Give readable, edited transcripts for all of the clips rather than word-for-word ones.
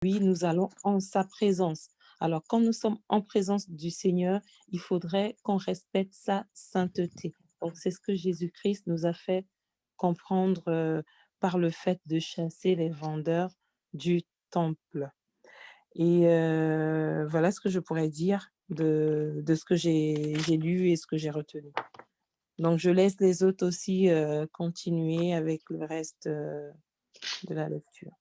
oui, nous allons en sa présence. Alors, quand nous sommes en présence du Seigneur, il faudrait qu'on respecte sa sainteté. Donc, c'est ce que Jésus-Christ nous a fait comprendre par le fait de chasser les vendeurs du temple. Et voilà ce que je pourrais dire de ce que j'ai lu et ce que j'ai retenu. Donc, je laisse les autres aussi continuer avec le reste de la lecture.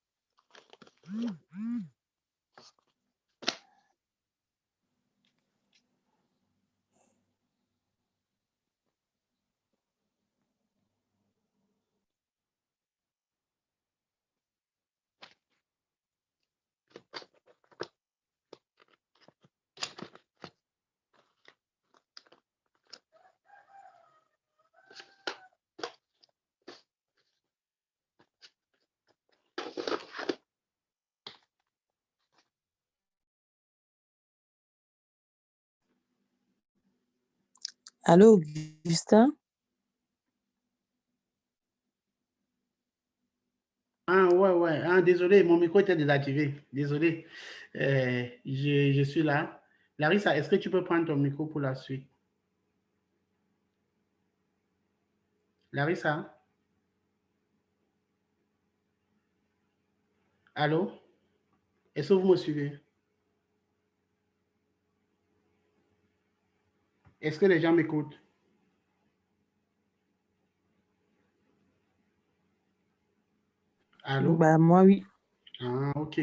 Allô, Augustin? Ah, ouais, ouais. Ah, désolé, mon micro était désactivé. Désolé. Je suis là. Larissa, est-ce que tu peux prendre ton micro pour la suite? Larissa? Allô? Est-ce que vous me suivez? Est-ce que les gens m'écoutent? Allô? Bah, moi, oui. Ah, ok.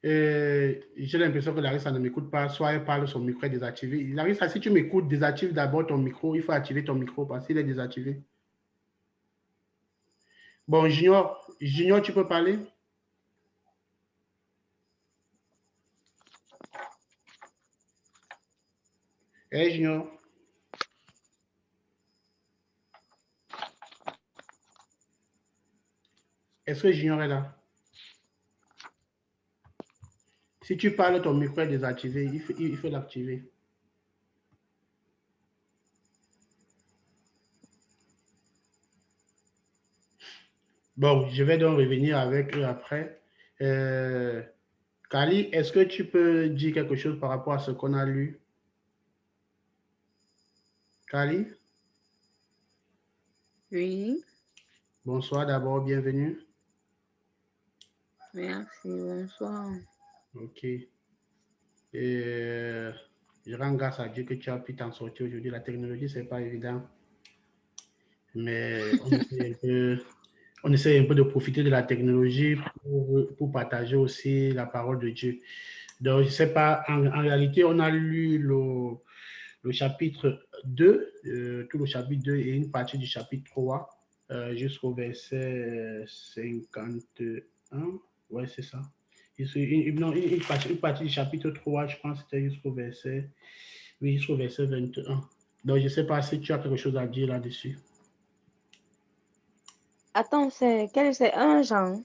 J'ai l'impression que Larissa ne m'écoute pas, soit elle parle, son micro est désactivé. Larissa, si tu m'écoutes, désactive d'abord ton micro. Il faut activer ton micro parce qu'il est désactivé. Bon, Junior, tu peux parler? Junior, est-ce que Junior est là? Si tu parles, ton micro est désactivé. Il faut l'activer. Bon, je vais donc revenir avec eux après. Euh, Kali, est-ce que tu peux dire quelque chose par rapport à ce qu'on a lu? Kali, Oui, bonsoir d'abord, bienvenue. merci, bonsoir. Ok. Je rends grâce à Dieu que tu as pu t'en sortir aujourd'hui. La technologie, c'est pas évident, mais on essaie un peu de profiter de la technologie pour partager aussi la parole de Dieu. Donc, je sais pas, en réalité, on a lu le chapitre 2, tout le chapitre 2 et une partie du chapitre 3 jusqu'au verset 51. Ouais, c'est ça. Non, une partie du chapitre 3, je pense que c'était jusqu'au verset, oui, jusqu'au verset 21. Donc, je ne sais pas si tu as quelque chose à dire là-dessus. Attends, c'est un Jean?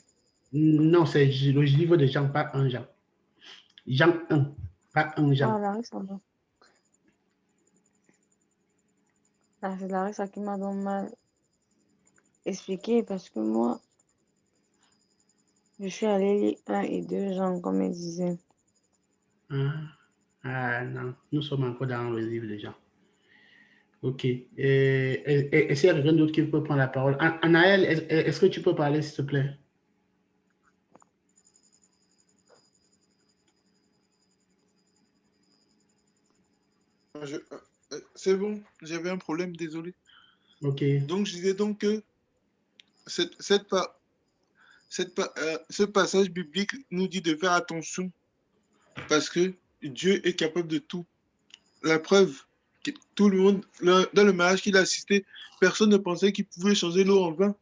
Non, c'est le livre de Jean, pas un Jean. Jean 1, pas un Jean. Voilà, ça va. Ah, c'est Larissa qui m'a donc mal expliqué parce que moi, je suis allée lire 1 et 2 Jean, comme elle disait. Ah, non, nous sommes encore dans le livre de Jean. Ok. Est-ce qu'il y a quelqu'un d'autre qui peut prendre la parole? Anaël, est-ce que tu peux parler, s'il te plaît? C'est bon, j'avais un problème, désolé. Ok. Donc, je disais donc que ce passage biblique nous dit de faire attention parce que Dieu est capable de tout. La preuve, tout le monde, dans le mariage qu'il a assisté, personne ne pensait qu'il pouvait changer l'eau en vin.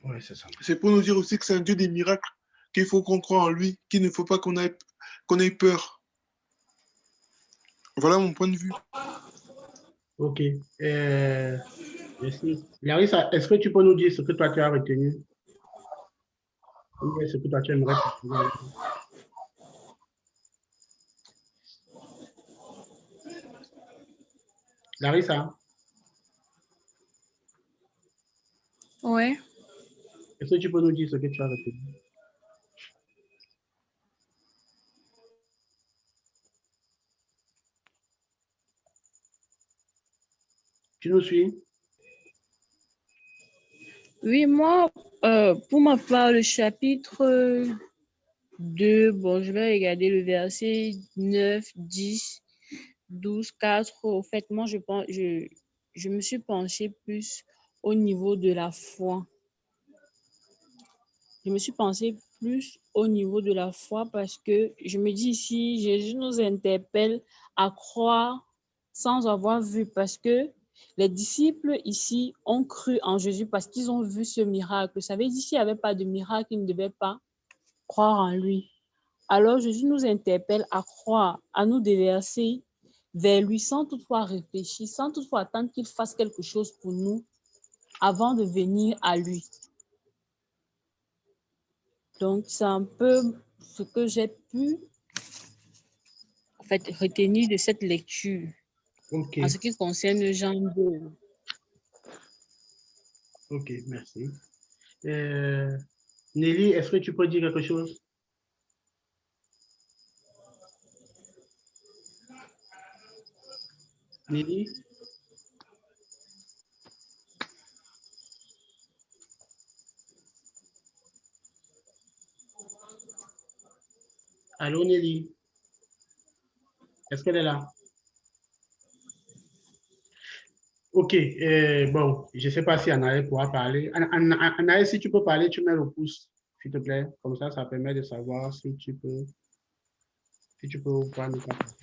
Oui, c'est ça. C'est pour nous dire aussi que c'est un Dieu des miracles, qu'il faut qu'on croie en lui, qu'il ne faut pas qu'on ait peur. Voilà mon point de vue. Ok. Merci. Larissa, est-ce que tu peux nous dire ce que toi tu as retenu? Ou ce que toi tu aimerais partager? Larissa, Ouais. est-ce que tu peux nous dire ce que tu as retenu? Tu nous suis? Oui, moi, pour ma part, le chapitre 2, bon, je vais regarder le verset 9, 10, 12, 4. Au fait, moi, je me suis penchée plus au niveau de la foi. Je me suis pensée plus au niveau de la foi parce que je me dis ici, Jésus nous interpelle à croire sans avoir vu, parce que les disciples ici ont cru en Jésus parce qu'ils ont vu ce miracle. Ça veut dire s'il n'y avait pas de miracle, ils ne devaient pas croire en lui. Alors Jésus nous interpelle à croire, à nous déverser vers lui sans toutefois réfléchir, sans toutefois attendre qu'il fasse quelque chose pour nous avant de venir à lui. Donc, c'est un peu ce que j'ai pu en fait, retenir de cette lecture Ok, en ce qui concerne Jean 2. ok, merci. Nelly, est-ce que tu peux dire quelque chose? Nelly? Allô, Nelly? Est-ce qu'elle est là? Ok, bon, je ne sais pas si Anaël pourra parler. Anaël, si tu peux parler, tu mets le pouce, s'il te plaît. Comme ça permet de savoir si tu peux ou pas ne pas parler.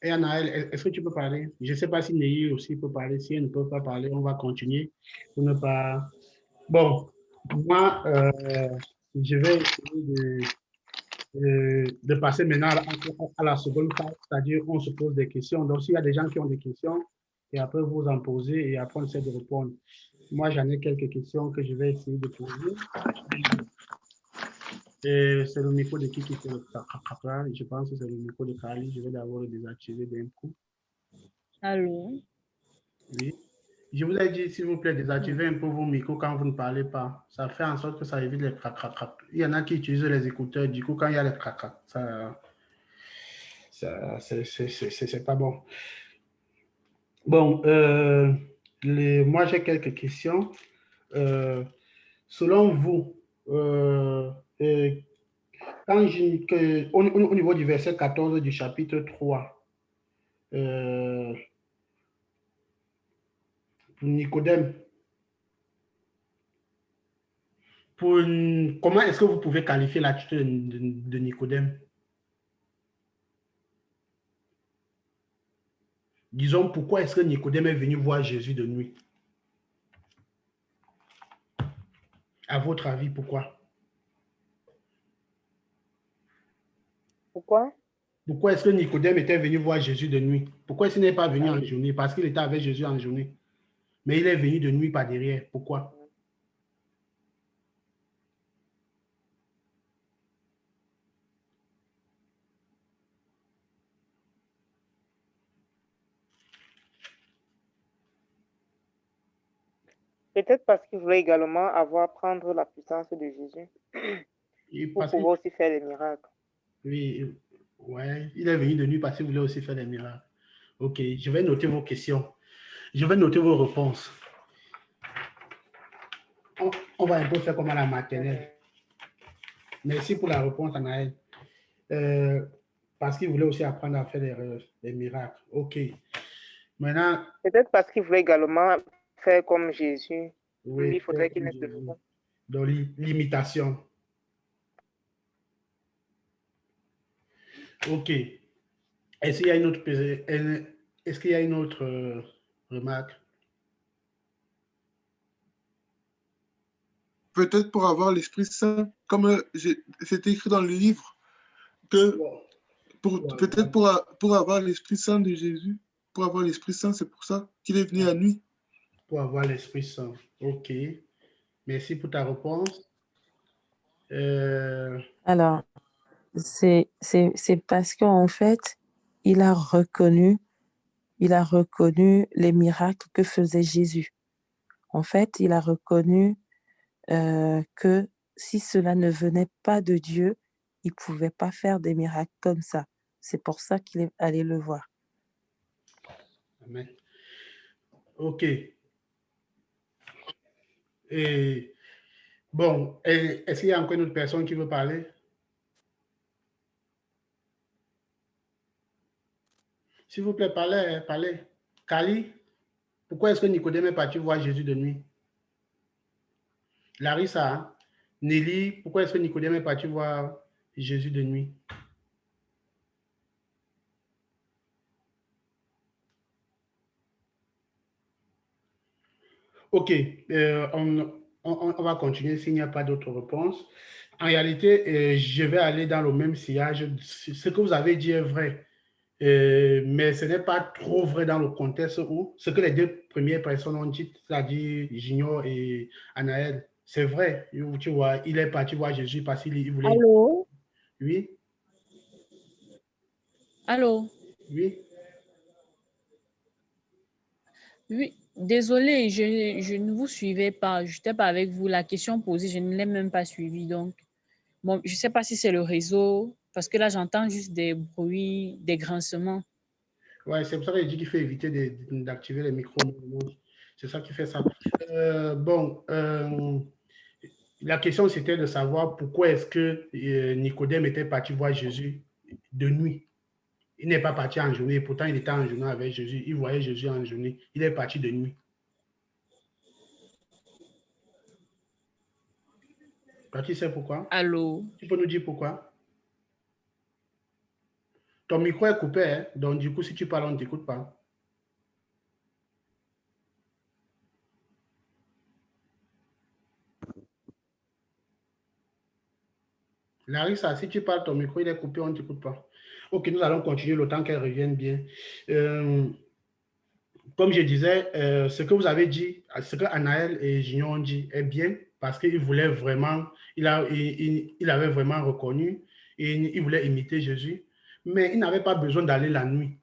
Et Anaël, est-ce que tu peux parler? Je ne sais pas si Nelly aussi peut parler. Si elle ne peut pas parler, on va continuer pour ne pas... Bon, moi, je vais essayer de passer maintenant à la seconde phase, c'est-à-dire on se pose des questions. Donc, s'il y a des gens qui ont des questions, et après vous en posez et après on essaie de répondre. Moi, j'en ai quelques questions que je vais essayer de poser. Et c'est le micro de qui fait le cracra. Je pense que c'est le micro de Kali. Je vais d'abord le désactiver d'un coup. Allô? Oui. Je vous ai dit, s'il vous plaît, désactivez un peu vos micros quand vous ne parlez pas. Ça fait en sorte que ça évite les crac-crac. Il y en a qui utilisent les écouteurs. Du coup, quand il y a les crac-crac, c'est pas bon. Bon, moi, j'ai quelques questions. Selon vous, quand au niveau du verset 14 du chapitre 3, pour Nicodème, comment est-ce que vous pouvez qualifier l'attitude de Nicodème? Disons, pourquoi est-ce que Nicodème est venu voir Jésus de nuit? À votre avis, pourquoi? Pourquoi? Pourquoi est-ce que Nicodème était venu voir Jésus de nuit? Pourquoi est-ce qu'il n'est pas venu en journée? Parce qu'il était avec Jésus en journée. Mais il est venu de nuit par derrière. Pourquoi? Peut-être parce qu'il voulait également prendre la puissance de Jésus pour Parce que, pouvoir aussi faire les miracles. oui, ouais, il est venu de nuit parce qu'il voulait aussi faire des miracles. Ok, je vais noter vos questions. Je vais noter vos réponses. On va un peu faire comme à la maternelle. Merci pour la réponse, Anaël. Parce qu'il voulait aussi apprendre à faire des miracles. Ok. Maintenant, Peut-être parce qu'il voulait également faire comme Jésus. oui, Lui, il faudrait qu'il naisse de nouveau. dans l'imitation. Ok. Est-ce qu'il y a une autre remarque? Peut-être pour avoir l'Esprit Saint, comme c'est écrit dans le livre, que peut-être pour avoir l'Esprit Saint de Jésus, pour avoir l'Esprit Saint, c'est pour ça qu'il est venu à nuit. Pour avoir l'Esprit Saint. Ok. Merci pour ta réponse. Alors, c'est parce qu'en fait, il a reconnu les miracles que faisait Jésus. En fait, il a reconnu que si cela ne venait pas de Dieu, il ne pouvait pas faire des miracles comme ça. C'est pour ça qu'il est allé le voir. Amen. OK. Et bon, est-ce qu'il y a encore une autre personne qui veut parler? S'il vous plaît, parlez, parlez. Kali, pourquoi est-ce que Nicodème est parti voir Jésus de nuit? Larissa, Nelly, pourquoi est-ce que Nicodème est parti voir Jésus de nuit? OK, on va continuer s'il n'y a pas d'autres réponses. En réalité, je vais aller dans le même sillage. Ce que vous avez dit est vrai, mais ce n'est pas trop vrai dans le contexte où ce que les deux premières personnes ont dit, c'est-à-dire Junior et Anaël, c'est vrai. Tu vois, il est parti voir Jésus parce qu'il voulait... Allô? Oui, Allô? oui. Oui, désolé, je ne vous suivais pas. Je n'étais pas avec vous. La question posée, je ne l'ai même pas suivie. Donc, bon, je ne sais pas si c'est le réseau, parce que là, j'entends juste des bruits, des grincements. Ouais, c'est pour ça que je dis qu'il faut éviter d'activer les micros. C'est ça qui fait ça. Bon, la question, c'était de savoir pourquoi est-ce que Nicodème était parti voir Jésus de nuit. Il n'est pas parti en journée, pourtant il était en journée avec Jésus. Il voyait Jésus en journée. Il est parti de nuit. Tu sais pourquoi? Allô? Tu peux nous dire pourquoi? Ton micro est coupé, hein? Donc du coup, si tu parles, on ne t'écoute pas. Larissa, si tu parles, ton micro il est coupé, on ne t'écoute pas. Ok, nous allons continuer le temps qu'elle revienne bien. Comme je disais, ce que vous avez dit, ce que Anaël et Gignon ont dit est bien parce qu'il voulait vraiment, il avait vraiment reconnu et il voulait imiter Jésus, mais il n'avait pas besoin d'aller la nuit.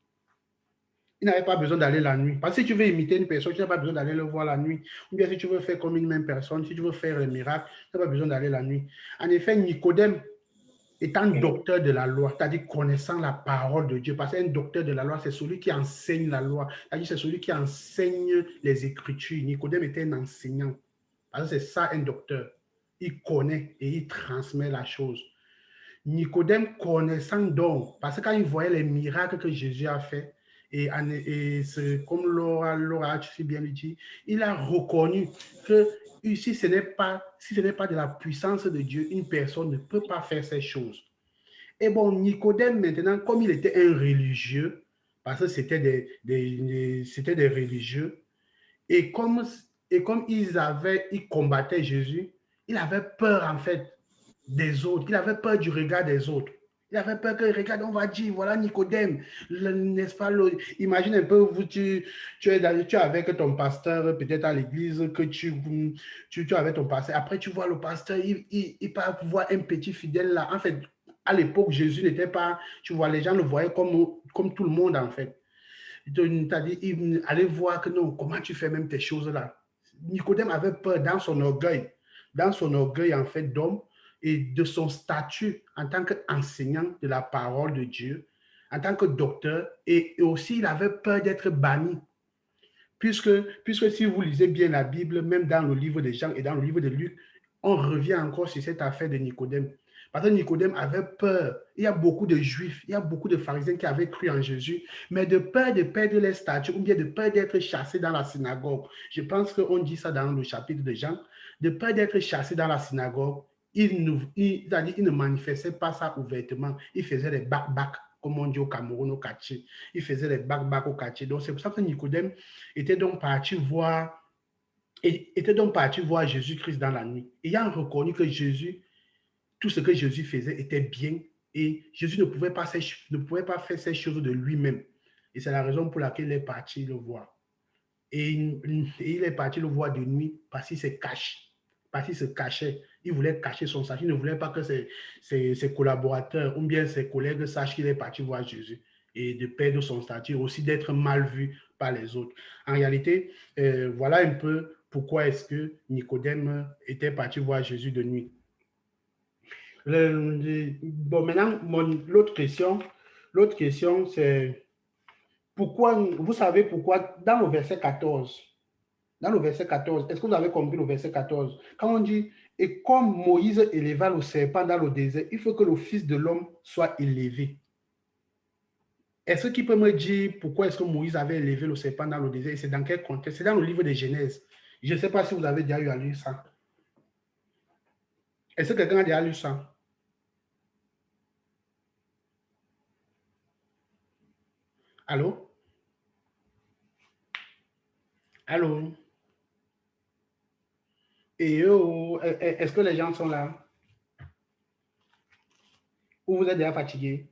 Il n'avait pas besoin d'aller la nuit. Parce que si tu veux imiter une personne, tu n'as pas besoin d'aller le voir la nuit. Ou bien si tu veux faire comme une même personne, si tu veux faire un miracle, tu n'as pas besoin d'aller la nuit. En effet, Nicodème, étant docteur de la loi, c'est-à-dire connaissant la parole de Dieu, parce qu'un docteur de la loi, c'est celui qui enseigne la loi, c'est-à-dire c'est celui qui enseigne les Écritures. Nicodème était un enseignant, parce que c'est ça un docteur. Il connaît et il transmet la chose. Nicodème connaissant donc, parce que quand il voyait les miracles que Jésus a fait, et comme Laura a si bien dit, il a reconnu que si ce n'est pas de la puissance de Dieu, une personne ne peut pas faire ces choses. Et bon, Nicodème, maintenant, comme il était un religieux, parce que c'était des religieux, et comme ils combattaient Jésus, il avait peur, en fait, des autres. Il avait peur du regard des autres. Il avait peur que, regarde, on va dire, voilà Nicodème, n'est-ce pas? Imagine un peu, tu es avec ton pasteur, peut-être à l'église, que tu es avec ton pasteur. Après, tu vois le pasteur, il part voir un petit fidèle là. En fait, à l'époque, Jésus n'était pas, tu vois, les gens le voyaient comme tout le monde, en fait. C'est-à-dire, il allait voir que non, comment tu fais même tes choses là. Nicodème avait peur dans son orgueil, en fait, d'homme, et de son statut en tant qu'enseignant de la parole de Dieu, en tant que docteur, et aussi il avait peur d'être banni. Puisque si vous lisez bien la Bible, même dans le livre de Jean et dans le livre de Luc, on revient encore sur cette affaire de Nicodème. Parce que Nicodème avait peur. Il y a beaucoup de Juifs, il y a beaucoup de pharisiens qui avaient cru en Jésus, mais de peur de perdre les statuts ou bien de peur d'être chassés dans la synagogue. Je pense qu'on dit ça dans le chapitre de Jean. De peur d'être chassés dans la synagogue, il ne manifestait pas ça ouvertement. Il faisait des bac-bac, comme on dit au Cameroun, au quartier. Il faisait des bac-bac au quartier. Donc, c'est pour ça que Nicodème était donc parti voir Jésus-Christ dans la nuit, ayant reconnu que tout ce que Jésus faisait était bien et Jésus ne pouvait pas faire ces choses de lui-même. Et c'est la raison pour laquelle il est parti le voir. Et il est parti le voir de nuit parce qu'il se cache. Parce qu'il se cachait. Il voulait cacher son sac. Il ne voulait pas que ses collaborateurs ou bien ses collègues sachent qu'il est parti voir Jésus et de perdre son statut, aussi d'être mal vu par les autres. En réalité, voilà un peu pourquoi est-ce que Nicodème était parti voir Jésus de nuit. Bon, maintenant, l'autre question, c'est pourquoi, vous savez pourquoi, dans le verset 14, est-ce que vous avez compris le verset 14? Quand on dit, et comme Moïse éleva le serpent dans le désert, il faut que le Fils de l'homme soit élevé. Est-ce qu'il peut me dire pourquoi est-ce que Moïse avait élevé le serpent dans le désert? Et c'est dans quel contexte? C'est dans le livre de Genèse. Je ne sais pas si vous avez déjà eu à lire ça. Est-ce que quelqu'un a déjà lu ça? Allô? Allô? Et est-ce que les gens sont là? Ou vous êtes déjà fatigués?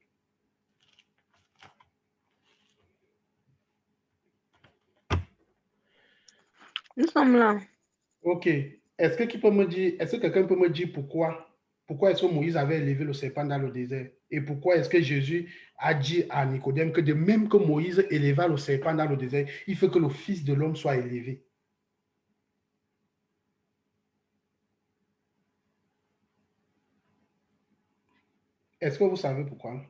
Nous sommes là. Ok. Est-ce que quelqu'un peut me dire pourquoi est-ce que Moïse avait élevé le serpent dans le désert? Et pourquoi est-ce que Jésus a dit à Nicodème que de même que Moïse éleva le serpent dans le désert, il faut que le Fils de l'homme soit élevé? Est-ce que vous savez pourquoi?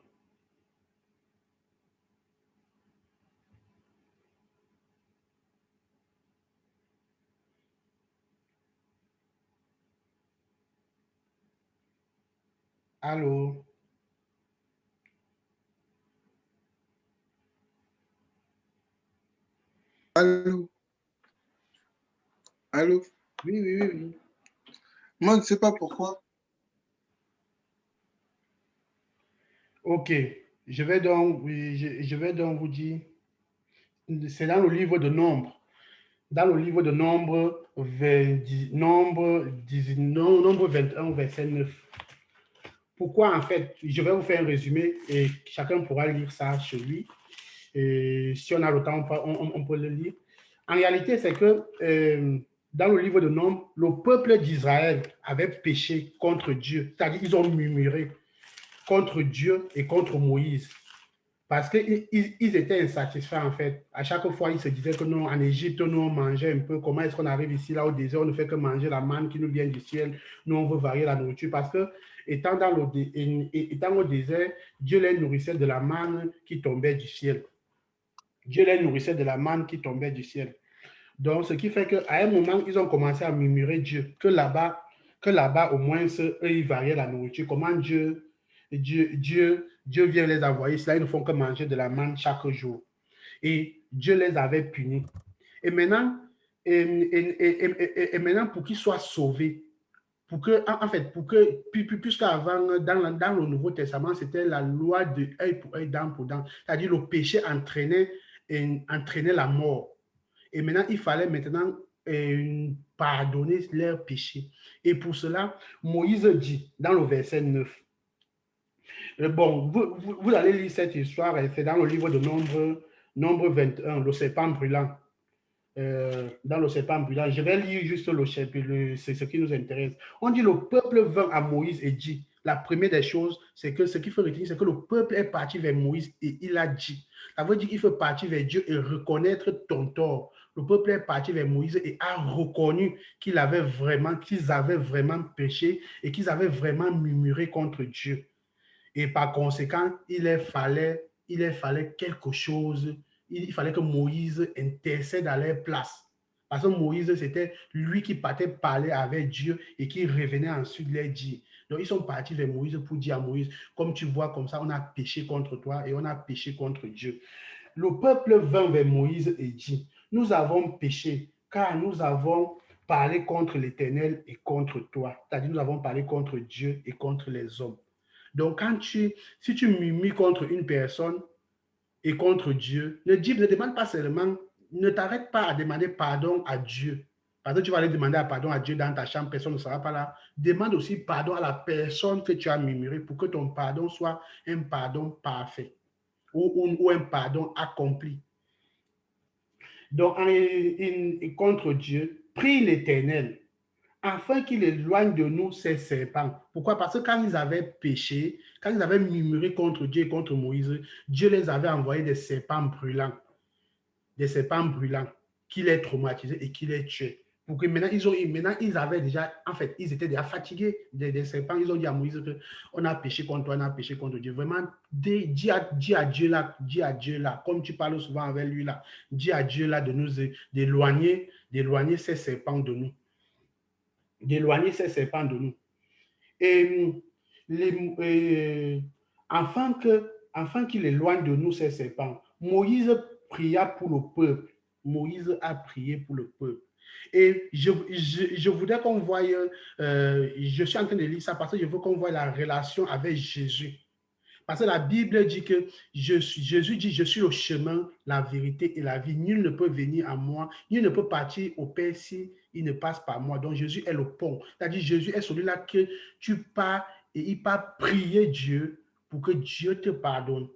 Allô? Allô? Allô? Oui, oui, oui, oui. Moi, je ne sais pas pourquoi. Ok. Je vais donc vous dire, c'est dans le livre de Nombres. Dans le livre de Nombres, Nombre 21, verset 9. Pourquoi, en fait, je vais vous faire un résumé et chacun pourra lire ça chez lui. Et si on a le temps, on peut le lire. En réalité, c'est que dans le livre de Nombres, le peuple d'Israël avait péché contre Dieu. C'est-à-dire qu'ils ont murmuré contre Dieu et contre Moïse. Parce qu'ils étaient insatisfaits, en fait. À chaque fois, ils se disaient que non, en Égypte, nous, on mangeait un peu. Comment est-ce qu'on arrive ici, là, au désert, on ne fait que manger la manne qui nous vient du ciel. Nous, on veut varier la nourriture. Parce que, étant au désert, Dieu les nourrissait de la manne qui tombait du ciel. Dieu les nourrissait de la manne qui tombait du ciel. Donc, ce qui fait qu'à un moment, ils ont commencé à murmurer Dieu. Que là-bas, au moins, eux, ils variaient la nourriture. Comment Dieu vient les envoyer. Cela, ils ne font que manger de la manne chaque jour. Et Dieu les avait punis. Et maintenant, maintenant pour qu'ils soient sauvés, puisqu'avant, dans le Nouveau Testament, c'était la loi de œil pour œil, dent pour dent. C'est-à-dire le péché entraînait la mort. Et maintenant, il fallait pardonner leurs péchés. Et pour cela, Moïse dit dans le verset 9, bon, vous allez lire cette histoire, c'est dans le livre de Nombre 21, le serpent brûlant. Dans le serpent brûlant, je vais lire juste le chapitre, c'est ce qui nous intéresse. On dit le peuple vint à Moïse et dit, la première des choses, c'est que ce qu'il faut retenir, c'est que le peuple est parti vers Moïse et il a dit. Ça veut dire qu'il faut partir vers Dieu et reconnaître ton tort. Le peuple est parti vers Moïse et a reconnu qu'ils avaient vraiment péché et qu'ils avaient vraiment murmuré contre Dieu. Et par conséquent, il fallait quelque chose. Il fallait que Moïse intercède à leur place. Parce que Moïse, c'était lui qui partait parler avec Dieu et qui revenait ensuite leur dire. Donc, ils sont partis vers Moïse pour dire à Moïse, comme tu vois, comme ça, on a péché contre toi et on a péché contre Dieu. Le peuple vint vers Moïse et dit, nous avons péché, car nous avons parlé contre l'Éternel et contre toi. C'est-à-dire, nous avons parlé contre Dieu et contre les hommes. Donc, si tu murmures contre une personne et contre Dieu, ne demande pas seulement, ne t'arrête pas à demander pardon à Dieu. Parce que tu vas aller demander pardon à Dieu dans ta chambre, personne ne sera pas là. Demande aussi pardon à la personne que tu as murmuré pour que ton pardon soit un pardon parfait ou un pardon accompli. Donc, contre Dieu, prie l'Éternel afin qu'il éloigne de nous ces serpents. Pourquoi? Parce que quand ils avaient péché, quand ils avaient murmuré contre Dieu et contre Moïse, Dieu les avait envoyé des serpents brûlants qui les traumatisaient et qui les tuaient. Pour que maintenant, ils avaient déjà, en fait, ils étaient déjà fatigués des serpents. Ils ont dit à Moïse qu'on a péché contre toi, on a péché contre Dieu. Vraiment, dis à Dieu là, comme tu parles souvent avec lui là, dis à Dieu là de nous d'éloigner ces serpents de nous. D'éloigner ces serpents de nous. Et afin qu'il éloigne de nous ces serpents, Moïse pria pour le peuple. Moïse a prié pour le peuple. Et je voudrais qu'on voie, je suis en train de lire ça parce que je veux qu'on voie la relation avec Jésus. Parce que la Bible dit que Jésus dit, je suis le chemin, la vérité et la vie. Nul ne peut venir à moi, nul ne peut partir au Père si il ne passe par moi. Donc Jésus est le pont. C'est-à-dire Jésus est celui-là que tu pars et il part prier Dieu pour que Dieu te pardonne.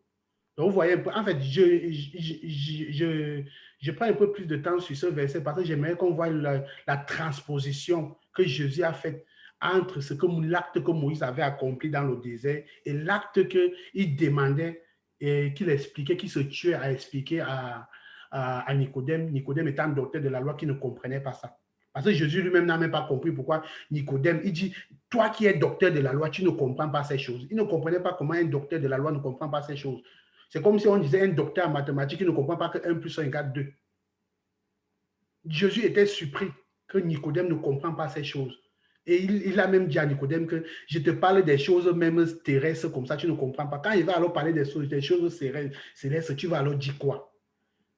Donc vous voyez, en fait, je prends un peu plus de temps sur ce verset parce que j'aimerais qu'on voie la transposition que Jésus a faite entre l'acte que Moïse avait accompli dans le désert et l'acte qu'il demandait et qu'il expliquait, qu'il se tuait à expliquer à Nicodème. Nicodème étant docteur de la loi qui ne comprenait pas ça. Parce que Jésus lui-même n'a même pas compris pourquoi Nicodème, il dit, toi qui es docteur de la loi, tu ne comprends pas ces choses. Il ne comprenait pas comment un docteur de la loi ne comprend pas ces choses. C'est comme si on disait un docteur en mathématiques qui ne comprend pas que 1 plus 1 égale 2. Jésus était surpris que Nicodème ne comprend pas ces choses. Et il a même dit à Nicodème que je te parle des choses même terrestres comme ça, tu ne comprends pas. Quand il va alors parler des choses célestes, tu vas alors dire quoi?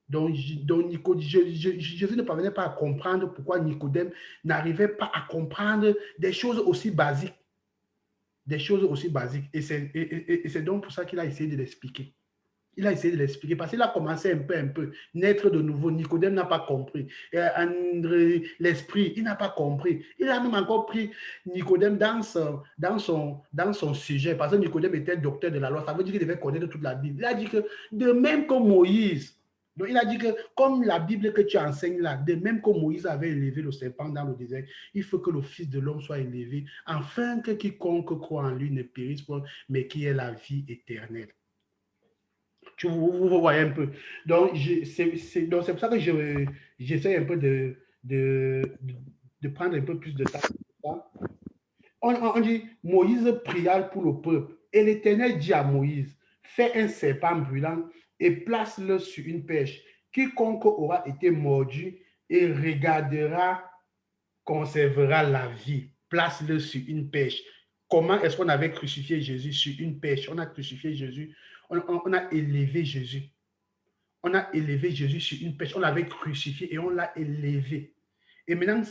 Donc Jésus ne parvenait pas à comprendre pourquoi Nicodème n'arrivait pas à comprendre des choses aussi basiques. Des choses aussi basiques. Et c'est donc pour ça qu'il a essayé de l'expliquer. Il a essayé de l'expliquer parce qu'il a commencé un peu, naître de nouveau. Nicodème n'a pas compris. L'esprit, il n'a pas compris. Il a même encore pris Nicodème dans son sujet parce que Nicodème était docteur de la loi. Ça veut dire qu'il devait connaître toute la Bible. Il a dit que de même que Moïse, donc il a dit que comme la Bible que tu enseignes là, de même que Moïse avait élevé le serpent dans le désert, il faut que le Fils de l'homme soit élevé, afin que quiconque croit en lui ne périsse pas, mais qui ait la vie éternelle. Vous voyez un peu. Donc, c'est pour ça que j'essaie un peu de prendre un peu plus de temps. On dit, Moïse pria pour le peuple. Et l'Éternel dit à Moïse, fais un serpent brûlant et place-le sur une pêche. Quiconque aura été mordu et regardera, conservera la vie. Place-le sur une pêche. Comment est-ce qu'on avait crucifié Jésus sur une pêche? On a crucifié Jésus. On a élevé Jésus. On a élevé Jésus sur une pêche. On l'avait crucifié et on l'a élevé. Et maintenant,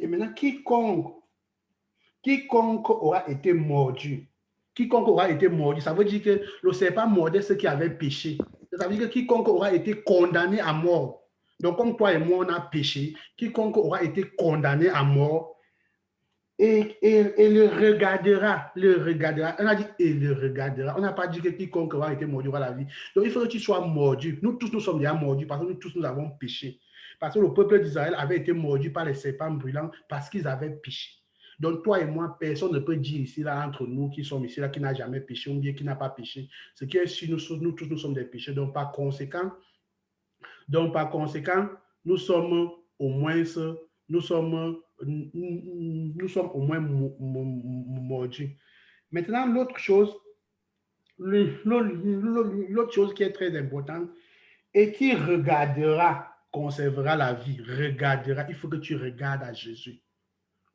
maintenant quiconque aura été mordu, ça veut dire que le serpent mordait ceux qui avaient péché. Ça veut dire que quiconque aura été condamné à mort. Donc, comme toi et moi, on a péché, quiconque aura été condamné à mort, et le regardera. On a dit et le regardera. On n'a pas dit que quiconque aura été mordu aura la vie. Donc il faut que tu sois mordu. Nous tous, nous sommes déjà mordus parce que nous tous, nous avons péché. Parce que le peuple d'Israël avait été mordu par les serpents brûlants parce qu'ils avaient péché. Donc toi et moi, personne ne peut dire ici, là, entre nous qui sommes ici, là, qui n'a jamais péché ou bien qui n'a pas péché. Ce qui est sûr, nous tous, nous sommes des péchés. Donc par conséquent, nous sommes au moins mordus. Maintenant, l'autre chose qui est très importante et qui regardera, conservera la vie, regardera, il faut que tu regardes à Jésus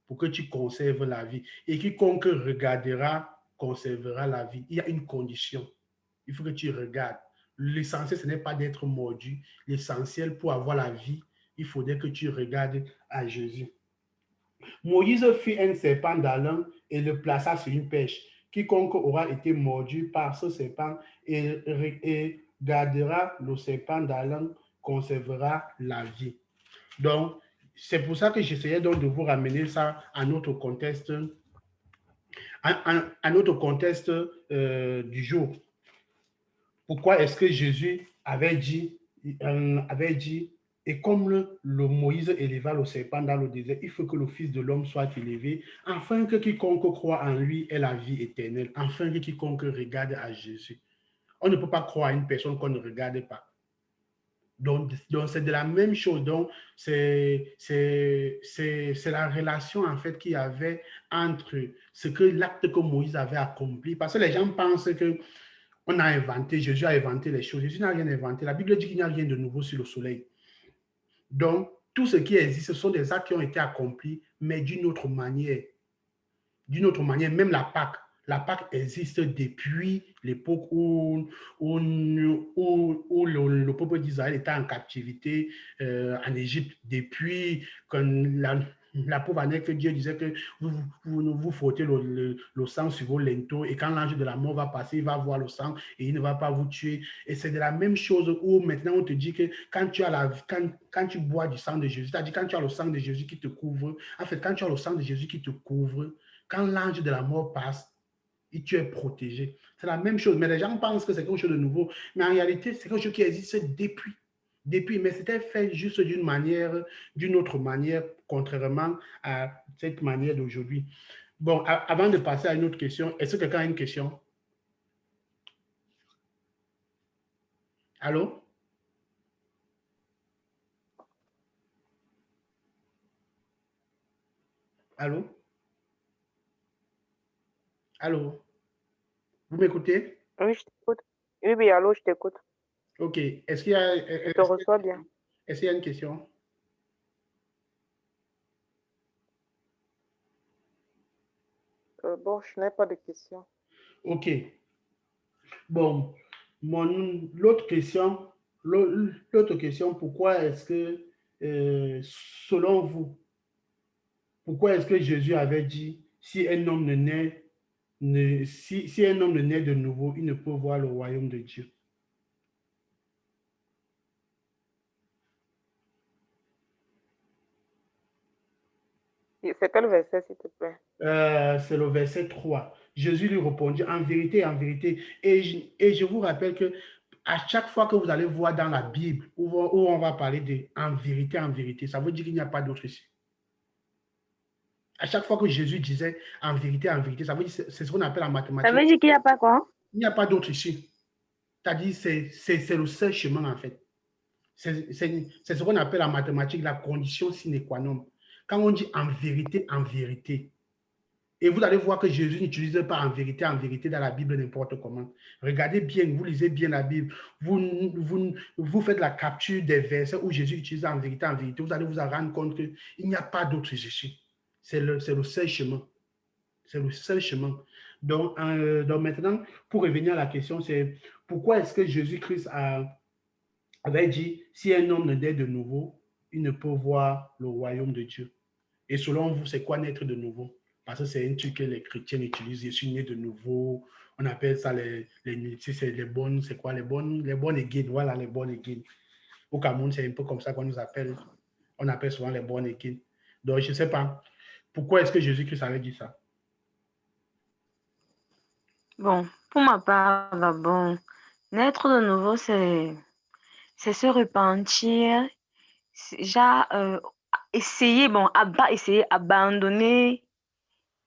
pour que tu conserves la vie. Et quiconque regardera, conservera la vie. Il y a une condition. Il faut que tu regardes. L'essentiel, ce n'est pas d'être mordu. L'essentiel pour avoir la vie, il faudrait que tu regardes à Jésus. Moïse fit un serpent d'alun et le plaça sur une pêche. Quiconque aura été mordu par ce serpent et gardera le serpent d'alun conservera la vie. Donc, c'est pour ça que j'essayais donc de vous ramener ça à notre contexte, du jour. Pourquoi est-ce que Jésus avait dit, et comme le Moïse éleva le serpent dans le désert, il faut que le Fils de l'homme soit élevé, afin que quiconque croit en lui ait la vie éternelle, afin que quiconque regarde à Jésus. On ne peut pas croire à une personne qu'on ne regarde pas. Donc c'est de la même chose. Donc, c'est la relation, en fait, qu'il y avait entre ce que l'acte que Moïse avait accompli. Parce que les gens pensent que on a inventé, Jésus a inventé les choses. Jésus n'a rien inventé. La Bible dit qu'il n'y a rien de nouveau sur le soleil. Donc, tout ce qui existe, ce sont des actes qui ont été accomplis, mais d'une autre manière. D'une autre manière, même la Pâque. La Pâque existe depuis l'époque où le peuple d'Israël était en captivité en Égypte. Depuis quand la pauvre année que Dieu disait que vous frottez le sang sur vos linteaux et quand l'ange de la mort va passer, il va voir le sang et il ne va pas vous tuer. Et c'est de la même chose où maintenant on te dit que quand tu bois du sang de Jésus, c'est-à-dire quand tu as le sang de Jésus qui te couvre, en fait, quand tu as le sang de Jésus qui te couvre, quand l'ange de la mort passe, et tu es protégé. C'est la même chose. Mais les gens pensent que c'est quelque chose de nouveau. Mais en réalité, c'est quelque chose qui existe depuis. Mais c'était fait juste d'une autre manière, contrairement à cette manière d'aujourd'hui. Bon, avant de passer à une autre question, est-ce que quelqu'un a une question? Allô? Allô? Allô? Vous m'écoutez? Oui, je t'écoute. Oui, oui, allô, je t'écoute. OK. Est-ce qu'il y a, Je te reçois bien. est-ce qu'il y a une question? Bon, je n'ai pas de questions. OK. Bon, l'autre question, pourquoi est-ce que, selon vous, pourquoi est-ce que Jésus avait dit, si un homme si un homme ne naît de nouveau, il ne peut voir le royaume de Dieu? C'est quel verset, s'il te plaît? C'est le verset 3. Jésus lui répondit, en vérité, et je vous rappelle que à chaque fois que vous allez voir dans la Bible où on va parler de en vérité, ça veut dire qu'il n'y a pas d'autre ici. À chaque fois que Jésus disait en vérité, ça veut dire c'est ce qu'on appelle en mathématiques. Ça veut dire qu'il n'y a pas quoi? Il n'y a pas d'autre ici. C'est-à-dire c'est le seul chemin en fait. C'est ce qu'on appelle en mathématiques la condition sine qua non. Quand on dit en vérité, et vous allez voir que Jésus n'utilise pas en vérité dans la Bible n'importe comment. Regardez bien, vous lisez bien la Bible, vous faites la capture des versets où Jésus utilise en vérité, vous allez vous en rendre compte qu'il n'y a pas d'autre Jésus. C'est le seul chemin. C'est le seul chemin. Donc maintenant, pour revenir à la question, c'est pourquoi est-ce que Jésus-Christ avait dit, si un homme ne naît de nouveau, il ne peut voir le royaume de Dieu. Et selon vous, c'est quoi naître de nouveau? Parce que c'est un truc que les chrétiens utilisent. Je suis né de nouveau. On appelle ça les bonnes, c'est quoi les bonnes again. Voilà, les bonnes again. Au Cameroun, c'est un peu comme ça qu'on nous appelle. On appelle souvent les bonnes again. Donc, je ne sais pas. Pourquoi est-ce que Jésus-Christ avait dit ça? Bon, pour ma part, bon, naître de nouveau, c'est se repentir, déjà essayer, abandonner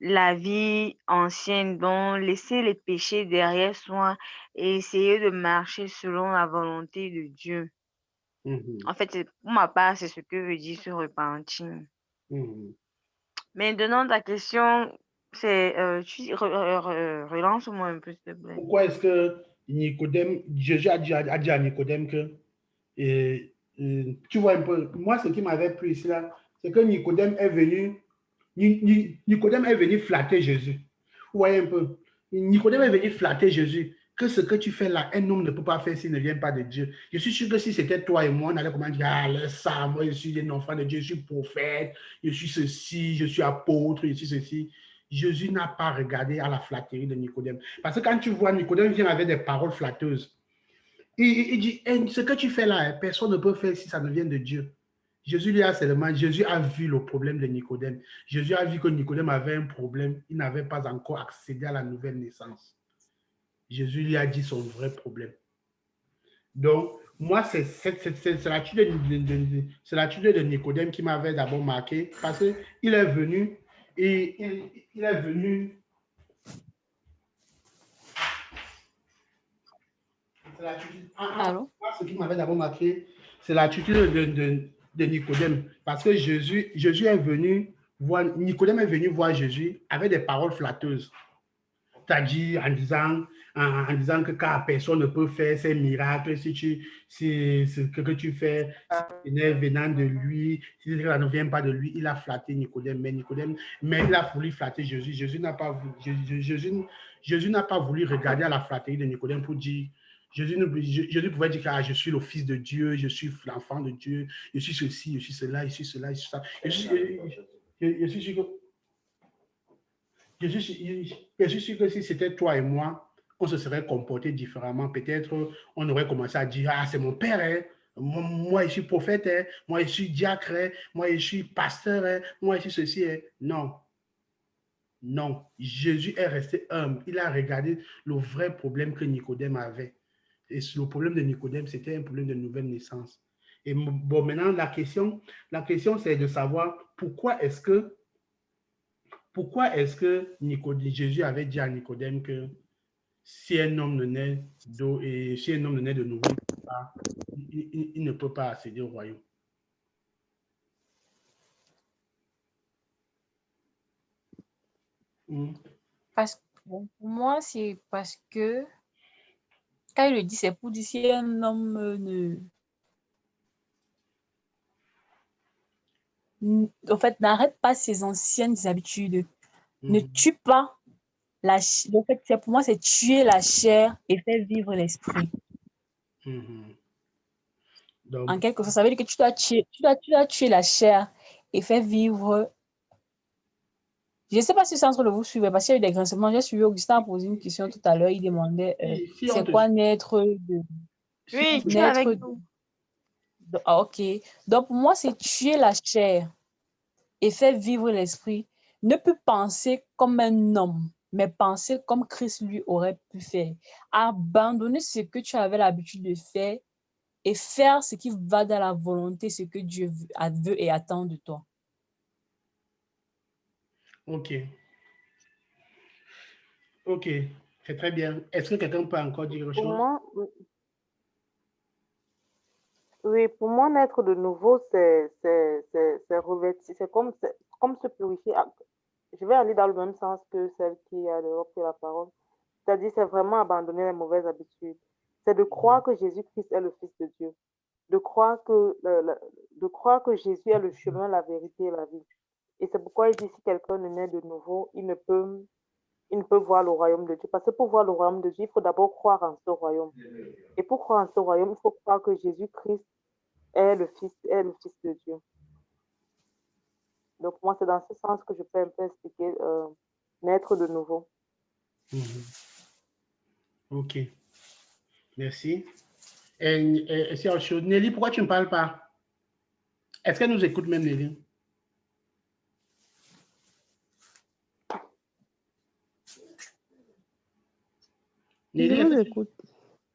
la vie ancienne, bon, laisser les péchés derrière soi et essayer de marcher selon la volonté de Dieu. En fait, pour ma part, c'est ce que veut dire se repentir. Maintenant, ta question, c'est, relance-moi un peu, s'il te plaît. Pourquoi est-ce que Jésus a dit à Nicodème que, tu vois un peu, moi, ce qui m'avait plu ici, là, c'est que Nicodème est venu flatter Jésus. Vous voyez un peu, Nicodème est venu flatter Jésus. Que ce que tu fais là, un homme ne peut pas faire s'il ne vient pas de Dieu. Je suis sûr que si c'était toi et moi, on allait comment dire, ah, laisse ça, moi je suis un enfant de Dieu, je suis prophète, je suis ceci, je suis apôtre, je suis ceci. Jésus n'a pas regardé à la flatterie de Nicodème. Parce que quand tu vois Nicodème vient avec des paroles flatteuses, il dit, hey, ce que tu fais là, personne ne peut faire si ça ne vient de Dieu. Jésus a vu le problème de Nicodème. Jésus a vu que Nicodème avait un problème, il n'avait pas encore accédé à la nouvelle naissance. Jésus lui a dit son vrai problème. Donc, moi, c'est l'attitude de Nicodème qui m'avait d'abord marqué parce qu'il est venu et il est venu. Allô? Moi, ce qui m'avait d'abord marqué, C'est l'attitude de Nicodème. Parce que Jésus est venu voir, Nicodème est venu voir Jésus avec des paroles flatteuses. C'est-à-dire en disant que car personne ne peut faire ces miracles si ce que tu fais, si n'est venant de lui, si ça ne vient pas de lui. Il a flatté Nicodème, mais il a voulu flatter Jésus. Jésus n'a pas voulu regarder à la flatterie de Nicodème pour dire, Jésus pouvait dire que je suis le Fils de Dieu, je suis l'enfant de Dieu, je suis ceci, je suis cela, je suis cela, je suis ça. Je suis sûr que si c'était toi et moi, on se serait comporté différemment. Peut-être on aurait commencé à dire, ah, c'est mon père, hein. Moi, je suis prophète, hein. Moi, je suis diacre, hein. Moi, je suis pasteur, hein. Moi, je suis ceci. Hein. Non. Non. Jésus est resté humble. Il a regardé le vrai problème que Nicodème avait. Et le problème de Nicodème, c'était un problème de nouvelle naissance. Et bon, maintenant, la question c'est de savoir pourquoi est-ce que Jésus avait dit à Nicodème que si un homme ne naît d'eau et si un homme ne naît de nouveau, il ne peut pas accéder au royaume? Pour moi, c'est parce que quand il le dit, c'est pour dire si un homme n'arrête pas ses anciennes habitudes, ne tue pas pour moi, c'est tuer la chair et faire vivre l'esprit. En quelque sorte, ça veut dire que tu dois tuer la chair et faire vivre. Je ne sais pas si c'est entre vous suivez, parce qu'il y a eu des grincements. J'ai suivi Augustin a posé une question tout à l'heure. Il demandait c'est quoi naître de. Oui, tu es avec nous. Ok. Donc, pour moi, c'est tuer la chair et faire vivre l'esprit. Ne plus penser comme un homme, mais penser comme Christ lui aurait pu faire. Abandonner ce que tu avais l'habitude de faire et faire ce qui va dans la volonté, ce que Dieu veut et attend de toi. Ok. Ok, c'est très bien. Est-ce que quelqu'un peut encore dire quelque chose? Oui, pour moi, naître de nouveau, c'est revêtir, c'est comme se purifier. Je vais aller dans le même sens que celle qui a repris la parole. C'est-à-dire, c'est vraiment abandonner les mauvaises habitudes. C'est de croire que Jésus-Christ est le Fils de Dieu. De croire que Jésus est le chemin, la vérité et la vie. Et c'est pourquoi il dit, si quelqu'un ne naît de nouveau, il ne peut voir le royaume de Dieu. Parce que pour voir le royaume de Dieu, il faut d'abord croire en ce royaume. Et pour croire en ce royaume, il faut croire que Jésus-Christ est le Fils de Dieu. Donc, moi, c'est dans ce sens que je peux un peu expliquer naître de nouveau. Ok. Merci. Et c'est autre chose. Nelly, pourquoi tu ne parles pas? Est-ce qu'elle nous écoute même, Nelly? Nelly, je vous écoute.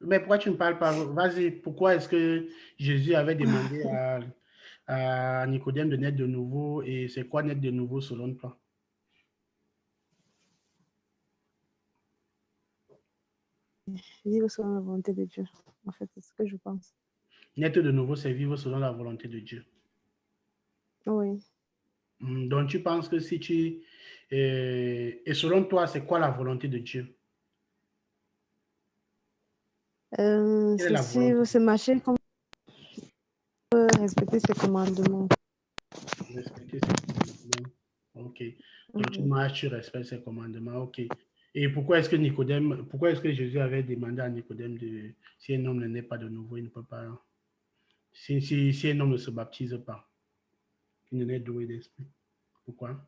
Mais pourquoi tu ne parles pas? Vas-y, pourquoi est-ce que Jésus avait demandé à Nicodème de naître de nouveau et c'est quoi naître de nouveau selon toi? Vivre selon la volonté de Dieu. En fait, c'est ce que je pense. Naître de nouveau, c'est vivre selon la volonté de Dieu. Oui. Donc, tu penses que si tu... et selon toi, c'est quoi la volonté de Dieu? C'est marcher comme respecter ses commandements. Respecter ses commandements. Ok. Donc, tu marches, tu respectes ses commandements. Ok. Et pourquoi est-ce que Jésus avait demandé à Nicodème de, si un homme ne naît pas de nouveau, il ne peut pas, si un homme ne se baptise pas, il ne naît d'eau et d'esprit. Pourquoi?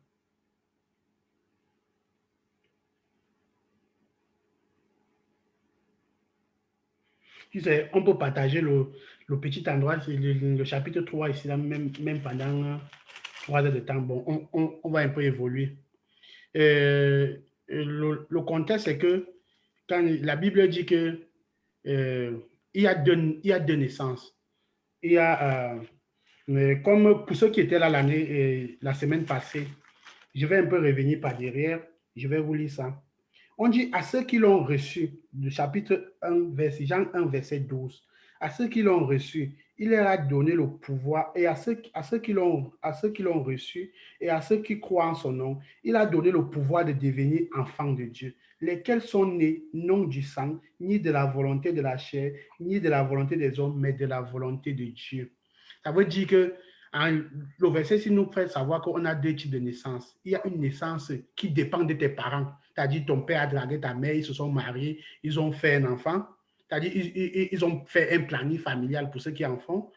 Tu sais, on peut partager le petit endroit, le chapitre 3 ici, là, même pendant 3 heures de temps. Bon, on va un peu évoluer. Le contexte, c'est que quand la Bible dit que il y a deux naissances. Il y a, comme pour ceux qui étaient là la semaine passée, je vais un peu revenir par derrière, je vais vous lire ça. On dit à ceux qui l'ont reçu, du chapitre 1, Jean 1, verset 12, à ceux qui l'ont reçu, il leur a donné le pouvoir, et à ceux qui l'ont reçu, et à ceux qui croient en son nom, il a donné le pouvoir de devenir enfants de Dieu, lesquels sont nés non du sang, ni de la volonté de la chair, ni de la volonté des hommes, mais de la volonté de Dieu. Ça veut dire que le verset nous fait savoir qu'on a deux types de naissance. Il y a une naissance qui dépend de tes parents. C'est-à-dire ton père a dragué ta mère, ils se sont mariés, ils ont fait un enfant. C'est-à-dire ils ont fait un planning familial pour ceux qui en font.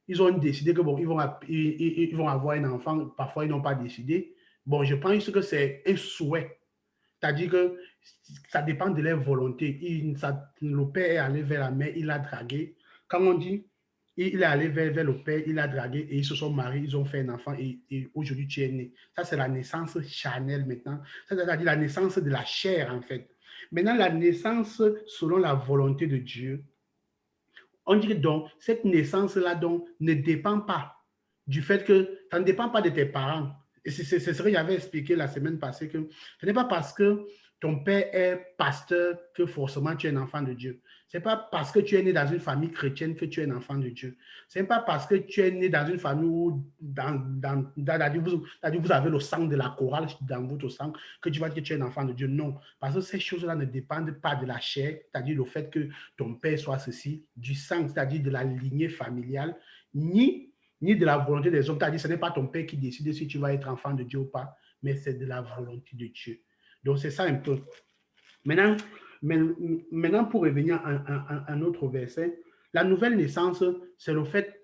Ils ont décidé que bon, ils vont avoir un enfant. Parfois, ils n'ont pas décidé. Bon, je pense que c'est un souhait. C'est-à-dire que ça dépend de leur volonté. Le père est allé vers la mère, il a dragué. Quand on dit il est allé vers le père, il a dragué et ils se sont mariés, ils ont fait un enfant et aujourd'hui tu es né. Ça, c'est la naissance charnelle maintenant. C'est-à-dire la naissance de la chair, en fait. Maintenant, la naissance selon la volonté de Dieu. On dit que donc, cette naissance-là donc, ne dépend pas du fait que ça ne dépend pas de tes parents. Et c'est ce que j'avais expliqué la semaine passée, que ce n'est pas parce que ton père est pasteur que forcément tu es un enfant de Dieu. Ce n'est pas parce que tu es né dans une famille chrétienne que tu es un enfant de Dieu. Ce n'est pas parce que tu es né dans une famille où vous avez le sang de la chorale dans votre sang que tu vas dire que tu es un enfant de Dieu. Non, parce que ces choses-là ne dépendent pas de la chair, c'est-à-dire le fait que ton père soit ceci, du sang, c'est-à-dire de la lignée familiale, ni de la volonté des hommes. C'est-à-dire ce n'est pas ton père qui décide si tu vas être enfant de Dieu ou pas, mais c'est de la volonté de Dieu. Donc, c'est ça un peu. Maintenant, pour revenir à un autre verset, la nouvelle naissance, c'est le fait...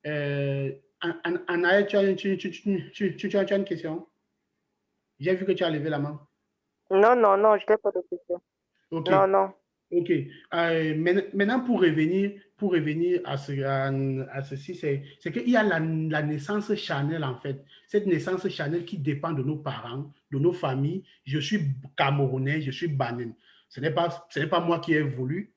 Anaël, tu as une question? J'ai vu que tu as levé la main. Non, non, non, je n'ai pas de question. Ok. Non, non. Ok. Maintenant, pour revenir à ceci, c'est qu'il y a la naissance charnelle, en fait. Cette naissance charnelle qui dépend de nos parents, de nos familles. Je suis Camerounais, je suis Banen. Ce n'est pas moi qui ai voulu.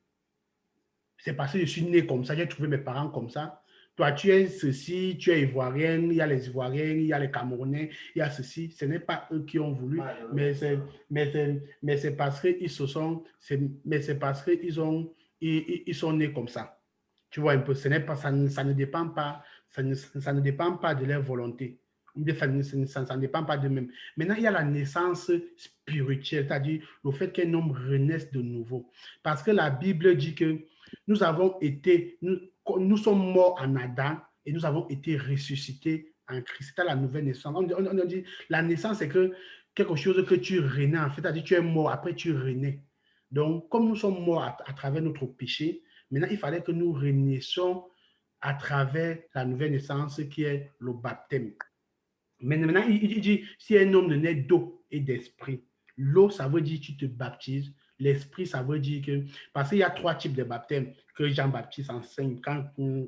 C'est parce que je suis né comme ça, j'ai trouvé mes parents comme ça. Toi, tu es ceci, tu es ivoirienne, il y a les Ivoiriens, il y a les Camerounais, il y a ceci. Ce n'est pas eux qui ont voulu, mais c'est parce qu'ils se sont, mais c'est parce qu'ils sont nés comme ça. Tu vois un peu, ça ne dépend pas, ça ne dépend pas de leur volonté. Ça ne dépend pas d'eux-mêmes. Maintenant, il y a la naissance spirituelle, c'est-à-dire le fait qu'un homme renaisse de nouveau. Parce que la Bible dit que nous sommes morts en Adam et nous avons été ressuscités en Christ. C'est la nouvelle naissance. On dit la naissance, c'est que quelque chose que tu renais en fait, c'est-à-dire tu es mort, après tu renais. Donc, comme nous sommes morts à travers notre péché, maintenant il fallait que nous renaissions à travers la nouvelle naissance qui est le baptême. Mais maintenant, il dit, si un homme ne naît d'eau et d'esprit, l'eau, ça veut dire que tu te baptises. L'esprit, ça veut dire que... Parce qu'il y a 3 types de baptême que Jean-Baptiste enseigne. Quand on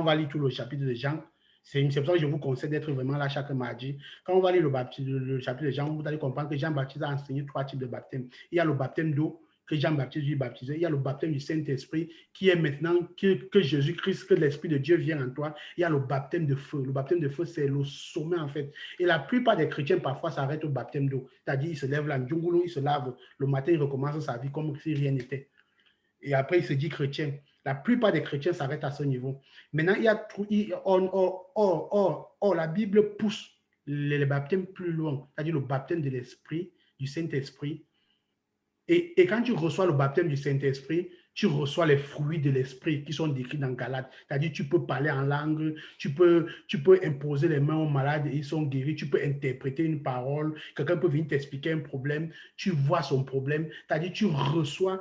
va lire tout le chapitre de Jean, c'est pour ça que je vous conseille d'être vraiment là chaque mardi. Quand on va lire le chapitre de Jean, vous allez comprendre que Jean-Baptiste a enseigné 3 types de baptême. Il y a le baptême d'eau, que Jean-Baptiste lui baptisait. Il y a le baptême du Saint-Esprit qui est maintenant que Jésus-Christ, que l'Esprit de Dieu vient en toi. Il y a le baptême de feu. Le baptême de feu, c'est le sommet en fait. Et la plupart des chrétiens parfois s'arrêtent au baptême d'eau. C'est-à-dire, ils se lèvent là, il se lave. Le matin, il recommence sa vie comme si rien n'était. Et après, il se dit chrétien. La plupart des chrétiens s'arrêtent à ce niveau. Maintenant, la Bible pousse les baptêmes plus loin. C'est-à-dire le baptême de l'Esprit, du Saint-Esprit. Et quand tu reçois le baptême du Saint-Esprit, tu reçois les fruits de l'Esprit qui sont décrits dans Galates. C'est-à-dire tu peux parler en langue, tu peux imposer les mains aux malades et ils sont guéris, tu peux interpréter une parole, quelqu'un peut venir t'expliquer un problème, tu vois son problème, c'est-à-dire tu reçois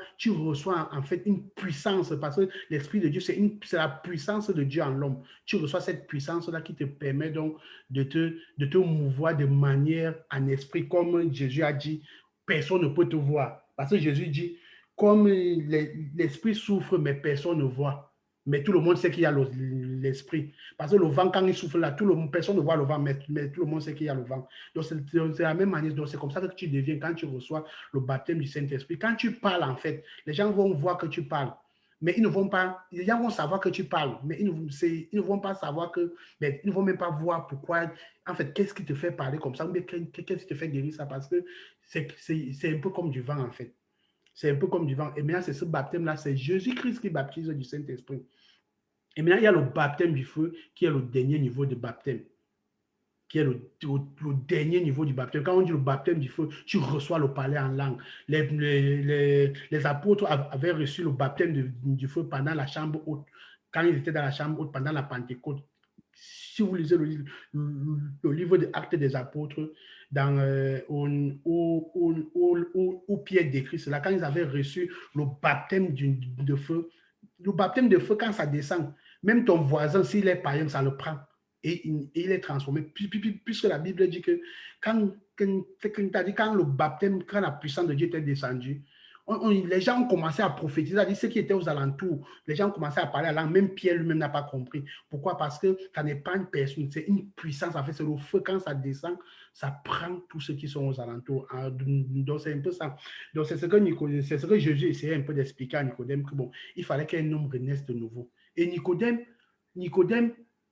en fait une puissance parce que l'Esprit de Dieu, c'est la puissance de Dieu en l'homme. Tu reçois cette puissance-là qui te permet donc de te mouvoir de manière en esprit, comme Jésus a dit, personne ne peut te voir. Parce que Jésus dit, comme l'esprit souffre, mais personne ne voit. Mais tout le monde sait qu'il y a l'esprit. Parce que le vent, quand il souffle là, personne ne voit le vent, mais tout le monde sait qu'il y a le vent. Donc, c'est la même manière. Donc, c'est comme ça que tu deviens quand tu reçois le baptême du Saint-Esprit. Quand tu parles, en fait, les gens vont voir que tu parles. Mais ils ne vont pas, les gens vont savoir que tu parles, mais ils ne vont pas savoir mais ils ne vont même pas voir pourquoi, en fait, qu'est-ce qui te fait parler comme ça, ou qu'est-ce qui te fait guérir ça, parce que c'est un peu comme du vent, en fait. C'est un peu comme du vent. Et maintenant, c'est ce baptême-là, c'est Jésus-Christ qui baptise du Saint-Esprit. Et maintenant, il y a le baptême du feu qui est le dernier niveau de baptême. Qui est le dernier niveau du baptême. Quand on dit le baptême du feu, tu reçois le parler en langue. Les apôtres avaient reçu le baptême du feu pendant la chambre haute, quand ils étaient dans la chambre haute pendant la Pentecôte. Si vous lisez le livre des Actes des Apôtres, où Pierre décrit cela, quand ils avaient reçu le baptême de feu, quand ça descend, même ton voisin, s'il est païen, ça le prend. Et il est transformé, puisque la Bible dit que quand le baptême, quand la puissance de Dieu était descendue, les gens ont commencé à prophétiser, c'est-à-dire ceux qui étaient aux alentours, les gens ont commencé à parler à langue, même Pierre lui-même n'a pas compris. Pourquoi? Parce que ça n'est pas une personne, c'est une puissance, en fait, c'est le feu, quand ça descend, ça prend tous ceux qui sont aux alentours. Donc c'est un peu ça. Donc c'est ce que Jésus essayait un peu d'expliquer à Nicodème, que bon, il fallait qu'un homme renaisse de nouveau. Et Nicodème,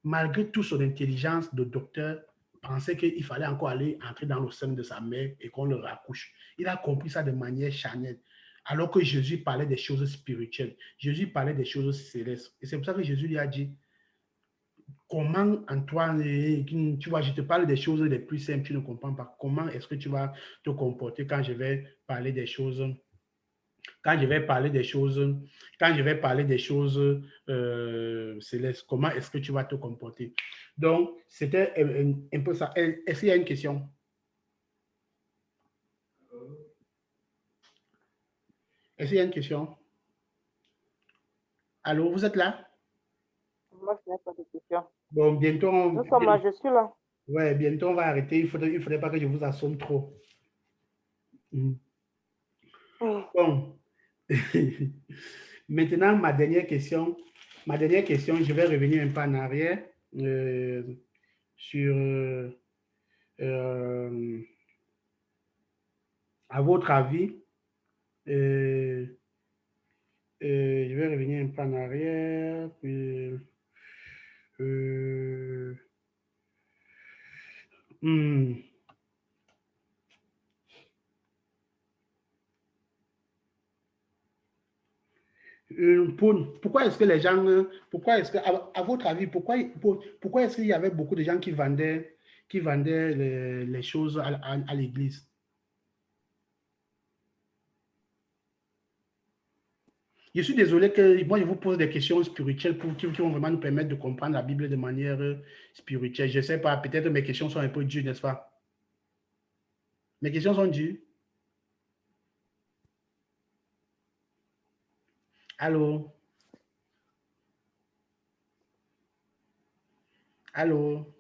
malgré toute son intelligence de docteur, pensait qu'il fallait encore entrer dans le sein de sa mère et qu'on le raccouche. Il a compris ça de manière charnelle. Alors que Jésus parlait des choses spirituelles. Jésus parlait des choses célestes. Et c'est pour ça que Jésus lui a dit, comment, Antoine, tu vois, je te parle des choses les plus simples, tu ne comprends pas. Comment est-ce que tu vas te comporter quand je vais parler des choses célestes, comment est-ce que tu vas te comporter? Donc, c'était un peu ça. Est-ce qu'il y a une question? Est-ce qu'il y a une question? Allô, vous êtes là? Moi, je n'ai pas de question. Bon, bientôt... Nous sommes là, je suis là. Ouais, bientôt on va arrêter. Il ne faudrait pas que je vous assomme trop. Bon. Maintenant, ma dernière question, je vais revenir un peu en arrière sur, à votre avis, je vais revenir un peu en arrière, puis, pourquoi est-ce que les gens, à votre avis, pourquoi est-ce qu'il y avait beaucoup de gens qui vendaient les choses à l'église? Je suis désolé que moi je vous pose des questions spirituelles qui vont vraiment nous permettre de comprendre la Bible de manière spirituelle. Je ne sais pas, peut-être mes questions sont un peu dures, n'est-ce pas? Mes questions sont dures? Allô? Allô?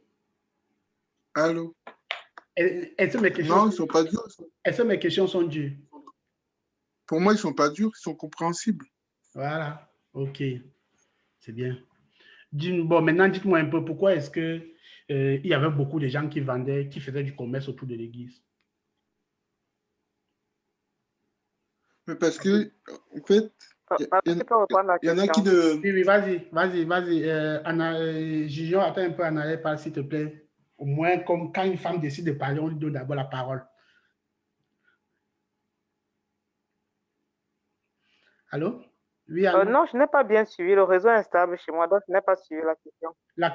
Allô? Est-ce que mes questions non, ils ne sont pas durs. Est-ce que mes questions sont dures? Pour moi, ils ne sont pas durs, ils sont compréhensibles. Voilà, ok, c'est bien. Bon, maintenant, dites-moi un peu, pourquoi est-ce que il y avait beaucoup de gens qui vendaient, qui faisaient du commerce autour de l'église? Mais parce que, en fait, il y en a qui ne... Oui, vas-y. Julien, attends un peu, Anna, parle, s'il te plaît. Au moins, comme quand une femme décide de parler, on lui donne d'abord la parole. Allô? Oui, Anna? Non, je n'ai pas bien suivi. Le réseau est instable chez moi, donc je n'ai pas suivi la question. La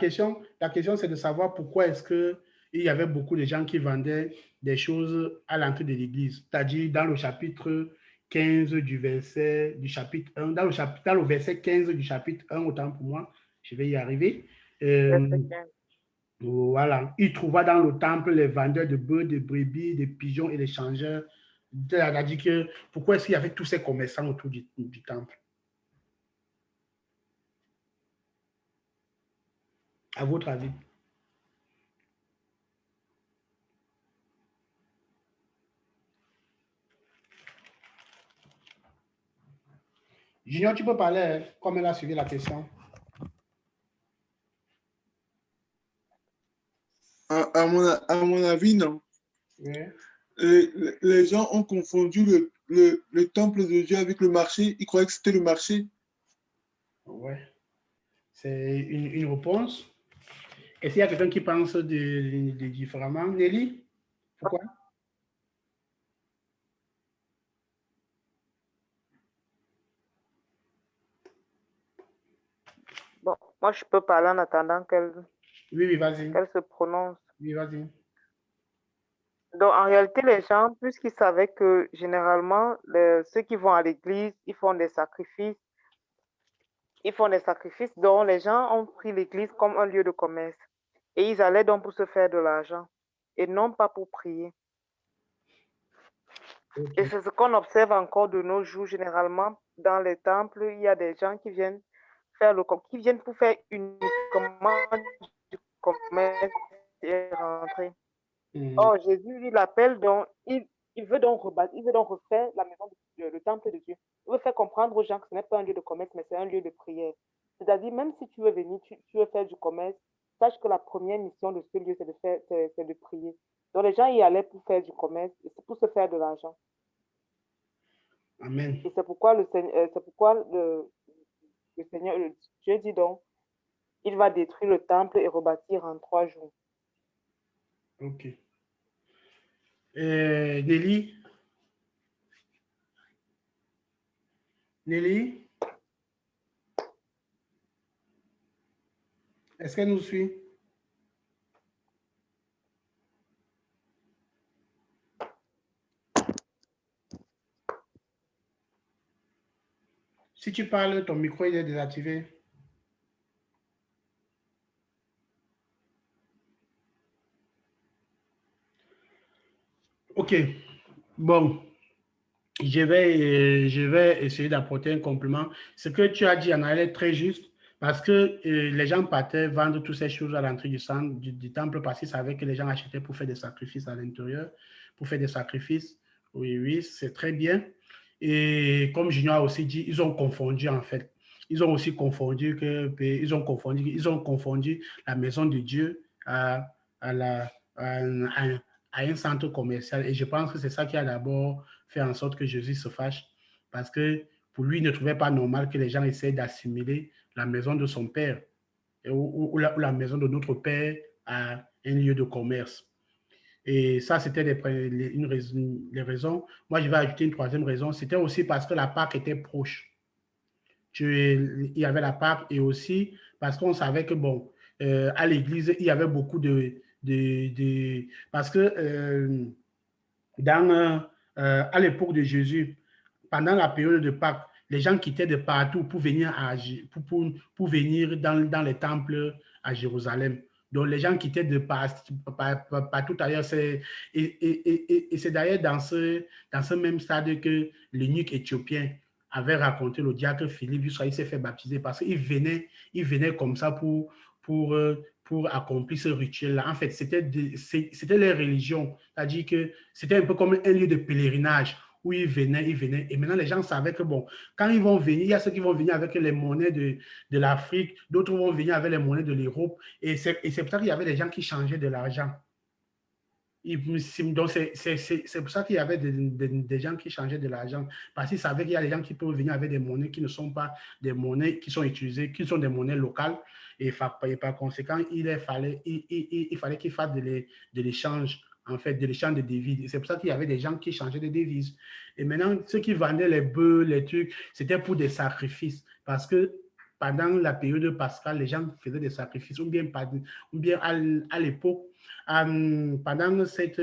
question, c'est de savoir pourquoi est-ce qu'il y avait beaucoup de gens qui vendaient des choses à l'entrée de l'église. C'est-à-dire dans le chapitre 15 du chapitre 1, dans le verset 15 du chapitre 1, autant pour moi, je vais y arriver. Voilà. Il trouva dans le temple les vendeurs de bœufs, de brebis, de pigeons et les changeurs. Il a dit que pourquoi est-ce qu'il y avait tous ces commerçants autour du temple? À votre avis? Junior, tu peux parler comme elle a suivi la question. À mon avis, non. Oui. Les gens ont confondu le temple de Dieu avec le marché. Ils croyaient que c'était le marché. Oui. C'est une réponse. Est-ce qu'il y a quelqu'un qui pense de différemment? Nelly? Pourquoi? Moi, je peux parler en attendant Oui, vas-y. qu'elle se prononce. Oui, vas-y. Donc, en réalité, les gens, puisqu'ils savaient que généralement, ceux qui vont à l'église, ils font des sacrifices. Ils font des sacrifices, donc les gens ont pris l'église comme un lieu de commerce. Et ils allaient donc pour se faire de l'argent et non pas pour prier. Et c'est ce qu'on observe encore de nos jours. Généralement, dans les temples, il y a des gens qui viennent qui viennent pour faire uniquement du commerce et rentrer. Or, Jésus, il appelle donc, il veut donc refaire la maison, le temple de Dieu. Il veut faire comprendre aux gens que ce n'est pas un lieu de commerce, mais c'est un lieu de prière. C'est-à-dire, même si tu veux venir, tu veux faire du commerce, sache que la première mission de ce lieu, c'est de prier. Donc, les gens y allaient pour faire du commerce, et c'est pour se faire de l'argent. Amen. Et c'est pourquoi le Seigneur, Dieu dit donc, il va détruire le temple et rebâtir en 3 jours. Ok. Nelly? Nelly? Est-ce qu'elle nous suit? Si tu parles, ton micro il est désactivé. Ok. Bon. Je vais essayer d'apporter un complément. Ce que tu as dit en est très juste parce que les gens partaient vendre toutes ces choses à l'entrée du temple parce qu'ils savaient que les gens achetaient pour faire des sacrifices à l'intérieur, pour faire des sacrifices. Oui, oui, c'est très bien. Et comme Junior a aussi dit, ils ont confondu en fait. Ils ont aussi confondu la maison de Dieu à un centre commercial. Et je pense que c'est ça qui a d'abord fait en sorte que Jésus se fâche. Parce que pour lui, il ne trouvait pas normal que les gens essaient d'assimiler la maison de son père ou la maison de notre père à un lieu de commerce. Et ça, c'était les raisons. Moi, je vais ajouter une troisième raison. C'était aussi parce que la Pâque était proche. Il y avait la Pâque et aussi parce qu'on savait que, bon, à l'église, il y avait beaucoup parce que à l'époque de Jésus, pendant la période de Pâques, les gens quittaient de partout pour venir, pour venir dans les temples à Jérusalem. Donc, les gens quittaient de partout ailleurs. Et c'est d'ailleurs dans ce même stade que l'eunuque éthiopien avait raconté le diacre Philippe, il s'est fait baptiser parce qu'il venait comme ça pour accomplir ce rituel-là. En fait, c'était les religions. C'est-à-dire que c'était un peu comme un lieu de pèlerinage où ils venaient. Et maintenant, les gens savaient que, bon, quand ils vont venir, il y a ceux qui vont venir avec les monnaies de l'Afrique, d'autres vont venir avec les monnaies de l'Europe. Et c'est pour ça qu'il y avait des gens qui changeaient de l'argent. Donc, c'est pour ça qu'il y avait des gens qui changeaient de l'argent, parce qu'ils savaient qu'il y a des gens qui peuvent venir avec des monnaies qui ne sont pas des monnaies qui sont utilisées, qui sont des monnaies locales, et par conséquent, il fallait qu'ils fassent de l'échange, en fait, de l'échange de devises. C'est pour ça qu'il y avait des gens qui changeaient de devises. Et maintenant, ceux qui vendaient les bœufs, les trucs, c'était pour des sacrifices, parce que pendant la période pascale, les gens faisaient des sacrifices, ou bien à l'époque, pendant cette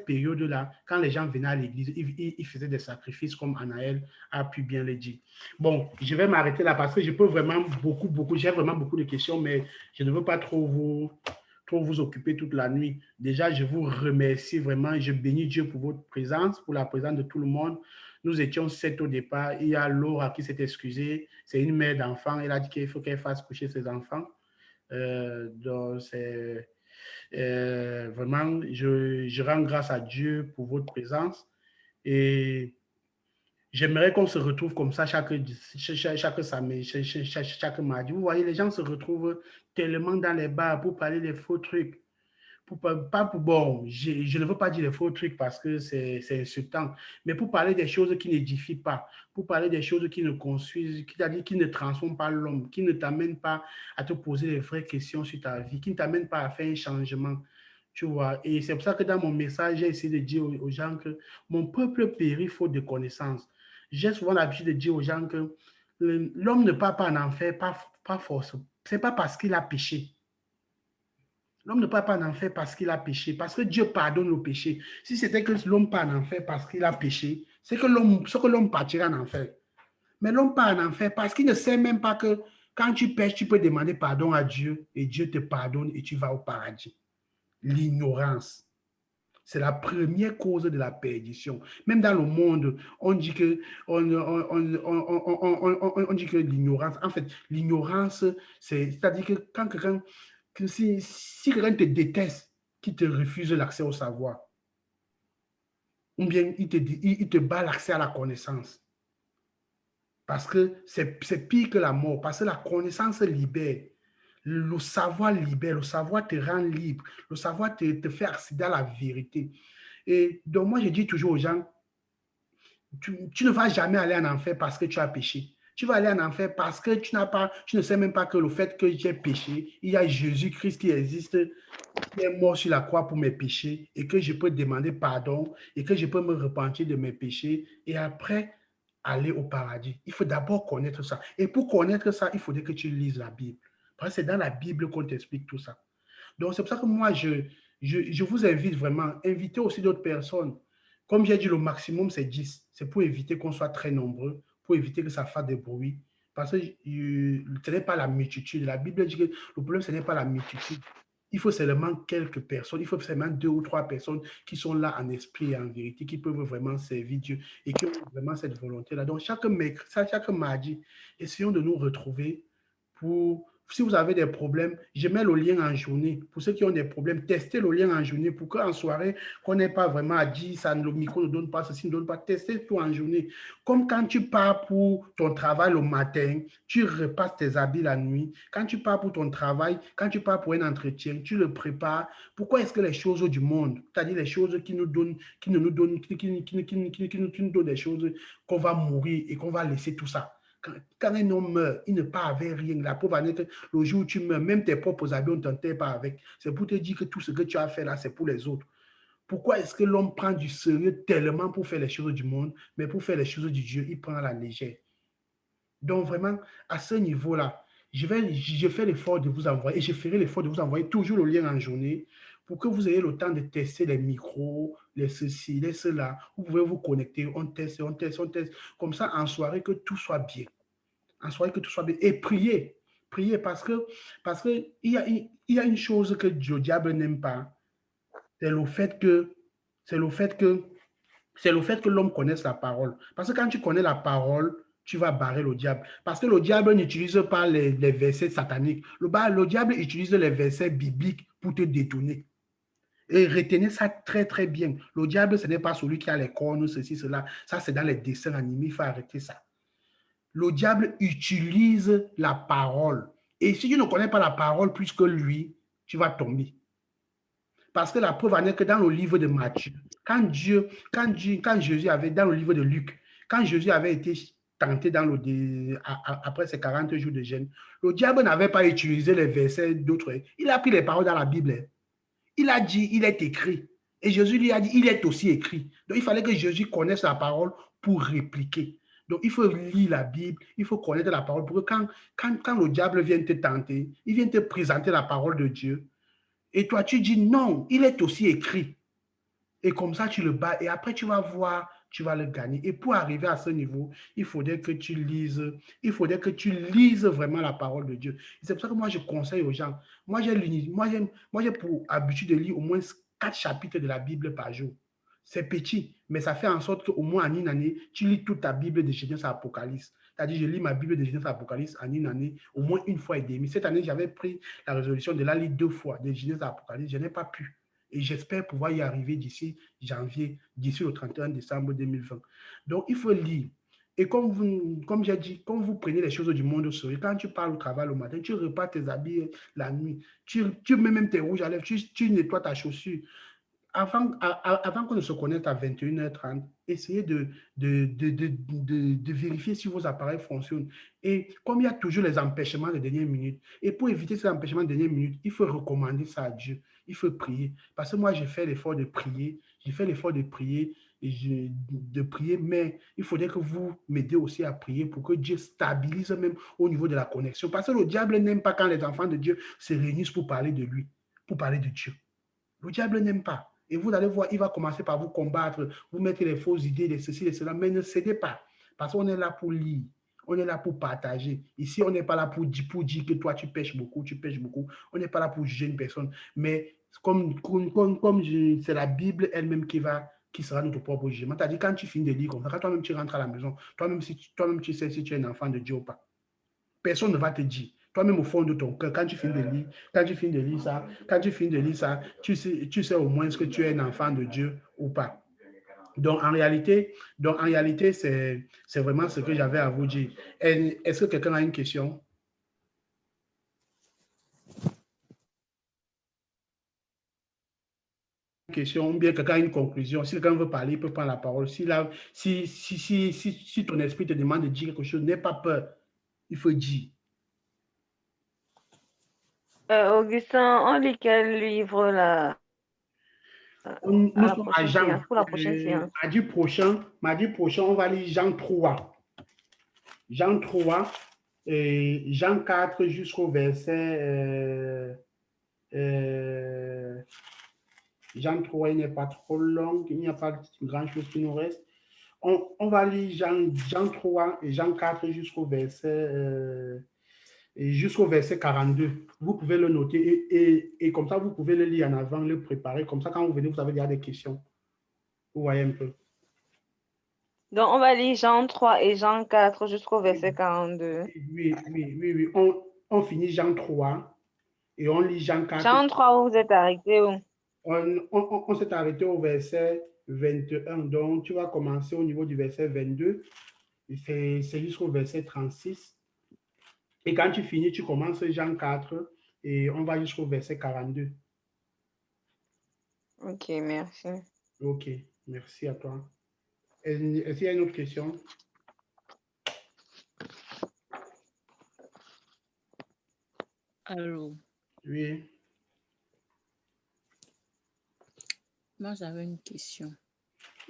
période-là, quand les gens venaient à l'église, ils faisaient des sacrifices, comme Anaël a pu bien le dire. Bon, je vais m'arrêter là parce que j'ai vraiment beaucoup de questions, mais je ne veux pas trop vous occuper toute la nuit. Déjà, je vous remercie vraiment. Je bénis Dieu pour votre présence, pour la présence de tout le monde. Nous étions 7 au départ. Il y a Laura qui s'est excusée. C'est une mère d'enfants. Elle a dit qu'il faut qu'elle fasse coucher ses enfants. Donc, c'est vraiment, je rends grâce à Dieu pour votre présence et j'aimerais qu'on se retrouve comme ça chaque samedi, chaque mardi. Vous voyez, les gens se retrouvent tellement dans les bars pour parler des faux trucs. Bon, je ne veux pas dire les faux trucs parce que c'est insultant, mais pour parler des choses qui n'édifient pas, pour parler des choses qui ne construisent, qui ne transforment pas l'homme, qui ne t'amènent pas à te poser les vraies questions sur ta vie, qui ne t'amènent pas à faire un changement, tu vois. Et c'est pour ça que dans mon message, j'ai essayé de dire aux gens que mon peuple périt faute de connaissances. J'ai souvent l'habitude de dire aux gens que l'homme ne part pas en enfer, pas forcément. Ce n'est pas parce qu'il a péché. L'homme ne part pas en enfer parce qu'il a péché, parce que Dieu pardonne le péché. Si c'était que l'homme part en enfer parce qu'il a péché, c'est que l'homme partira en enfer. Mais l'homme part en enfer parce qu'il ne sait même pas que quand tu pèches, tu peux demander pardon à Dieu et Dieu te pardonne et tu vas au paradis. L'ignorance. C'est la première cause de la perdition. Même dans le monde, on dit que, on dit que l'ignorance, en fait, l'ignorance, c'est-à-dire que quand quelqu'un, si quelqu'un te déteste, qui te refuse l'accès au savoir, ou bien il te bat l'accès à la connaissance, parce que c'est pire que la mort, parce que la connaissance libère. Le savoir libère, le savoir te rend libre, le savoir te fait accéder à la vérité. Et donc, moi, je dis toujours aux gens, tu ne vas jamais aller en enfer parce que tu as péché. Tu vas aller en enfer parce que tu ne sais même pas que le fait que j'ai péché, il y a Jésus-Christ qui existe, qui est mort sur la croix pour mes péchés et que je peux demander pardon et que je peux me repentir de mes péchés et après aller au paradis. Il faut d'abord connaître ça. Et pour connaître ça, il faudrait que tu lises la Bible. Parce que c'est dans la Bible qu'on t'explique tout ça. Donc, c'est pour ça que moi, je vous invite vraiment, invitez aussi d'autres personnes. Comme j'ai dit, le maximum, c'est 10. C'est pour éviter qu'on soit très nombreux, pour éviter que ça fasse des bruits. Parce que ce n'est pas la multitude. La Bible dit que le problème, ce n'est pas la multitude. Il faut seulement quelques personnes, il faut seulement 2 ou 3 personnes qui sont là en esprit et en vérité, qui peuvent vraiment servir Dieu et qui ont vraiment cette volonté-là. Donc, chaque mardi, essayons de nous retrouver pour... Si vous avez des problèmes, je mets le lien en journée. Pour ceux qui ont des problèmes, testez le lien en journée pour qu'en soirée, qu'on n'ait pas vraiment à dire, ça, le micro ne donne pas, ceci ne donne pas. Testez tout en journée. Comme quand tu pars pour ton travail le matin, tu repasses tes habits la nuit. Quand tu pars pour ton travail, quand tu pars pour un entretien, tu le prépares. Pourquoi est-ce que les choses du monde, c'est-à-dire les choses qui nous donnent, qui nous donnent des choses qu'on va mourir et qu'on va laisser tout ça? Quand un homme meurt, il ne part avec rien. La pauvre année, le jour où tu meurs, même tes propres habits, on ne t'enterre pas avec. C'est pour te dire que tout ce que tu as fait là, c'est pour les autres. Pourquoi est-ce que l'homme prend du sérieux tellement pour faire les choses du monde, mais pour faire les choses du Dieu, il prend à la légère? Donc vraiment, à ce niveau-là, je fais l'effort de vous envoyer, et je ferai l'effort de vous envoyer toujours le lien en journée pour que vous ayez le temps de tester les micros, les ceci, les cela. Vous pouvez vous connecter, on teste, on teste, on teste. Comme ça, en soirée, que tout soit bien. En soirée, que tout soit bien. Et priez. Priez parce que il y a une chose que le diable n'aime pas. C'est le fait que l'homme connaisse la parole. Parce que quand tu connais la parole, tu vas barrer le diable. Parce que le diable n'utilise pas les versets sataniques. Le diable utilise les versets bibliques pour te détourner. Et retenez ça très, très bien. Le diable, ce n'est pas celui qui a les cornes, ceci, cela. Ça, c'est dans les dessins animés. Il faut arrêter ça. Le diable utilise la parole. Et si tu ne connais pas la parole plus que lui, tu vas tomber. Parce que la preuve en est que dans le livre de Matthieu, quand Jésus avait, dans le livre de Luc, quand Jésus avait été tenté après ses 40 jours de jeûne, le diable n'avait pas utilisé les versets d'autres. Il a pris les paroles dans la Bible. Il a dit, il est écrit. Et Jésus lui a dit, il est aussi écrit. Donc, il fallait que Jésus connaisse la parole pour répliquer. Donc, il faut lire la Bible, il faut connaître la parole pour que quand le diable vient te tenter, il vient te présenter la parole de Dieu. Et toi, tu dis non, il est aussi écrit. Et comme ça, tu le bats. Et après, tu vas voir, tu vas le gagner. Et pour arriver à ce niveau, il faudrait que tu lises vraiment la parole de Dieu. C'est pour ça que moi, je conseille aux gens. Moi, j'ai pour habitude de lire au moins 4 chapitres de la Bible par jour. C'est petit, mais ça fait en sorte qu'au moins en une année, tu lis toute ta Bible de Genèse à Apocalypse. C'est-à-dire, je lis ma Bible de Genèse à Apocalypse en une année, au moins une fois et demie. Cette année, j'avais pris la résolution de la lire 2 fois, de Genèse à Apocalypse. Je n'ai pas pu. Et j'espère pouvoir y arriver d'ici janvier, d'ici le 31 décembre 2020. Donc, il faut lire. Et comme j'ai dit, quand vous prenez les choses du monde au sérieux, quand tu parles au travail le matin, tu repars tes habits la nuit, tu mets même tes rouges à lèvres, tu nettoies ta chaussure. Avant qu'on ne se connecte à 21h30, essayez de vérifier si vos appareils fonctionnent. Et comme il y a toujours les empêchements de dernière minute, et pour éviter ces empêchements de dernière minute, il faut recommander ça à Dieu. Il faut prier. Parce que moi, j'ai fait l'effort de prier. de prier, mais il faudrait que vous m'aidiez aussi à prier pour que Dieu stabilise même au niveau de la connexion. Parce que le diable n'aime pas quand les enfants de Dieu se réunissent pour parler de lui, pour parler de Dieu. Le diable n'aime pas. Et vous allez voir, il va commencer par vous combattre, vous mettre les fausses idées, les ceci, les cela, mais ne cédez pas. Parce qu'on est là pour lire, on est là pour partager. Ici, on n'est pas là pour dire que toi, tu pêches beaucoup, tu pêches beaucoup. On n'est pas là pour juger une personne. Mais comme c'est la Bible elle-même qui sera notre propre jugement. C'est-à-dire, quand tu finis de lire comme ça, quand toi-même tu rentres à la maison, toi-même tu sais si tu es un enfant de Dieu ou pas. Personne ne va te dire. Toi-même au fond de ton cœur, quand tu finis de lire ça, tu sais au moins ce que tu es un enfant de Dieu ou pas. Donc, en réalité, c'est vraiment ce que j'avais à vous dire. Est-ce que quelqu'un a une question? Ou bien quelqu'un a une conclusion. Si quelqu'un veut parler, il peut prendre la parole. Si ton esprit te demande de dire quelque chose, n'aie pas peur. Il faut dire. Augustin, on lit quel livre là? Nous sommes à Jean. Pour la prochaine séance. Mardi prochain, on va lire Jean 3. Jean 3, et Jean 4 jusqu'au verset... Jean 3, il n'est pas trop long, il n'y a pas grand-chose qui nous reste. On va lire Jean 3 et Jean 4 jusqu'au verset 42. Vous pouvez le noter et comme ça, vous pouvez le lire en avant, le préparer. Comme ça, quand vous venez, vous avez déjà des questions. Vous voyez un peu. Donc, on va lire Jean 3 et Jean 4 jusqu'au verset 42. Oui. On finit Jean 3 et on lit Jean 4. Jean 3, vous êtes arrêté où? On s'est arrêté au verset 21. Donc, tu vas commencer au niveau du verset 22. C'est jusqu'au verset 36. Et quand tu finis, tu commences Jean 4 et on va jusqu'au verset 42. Ok, merci. Ok, merci à toi. Est-ce qu'il y a une autre question? Allô? Oui. Moi, j'avais une question.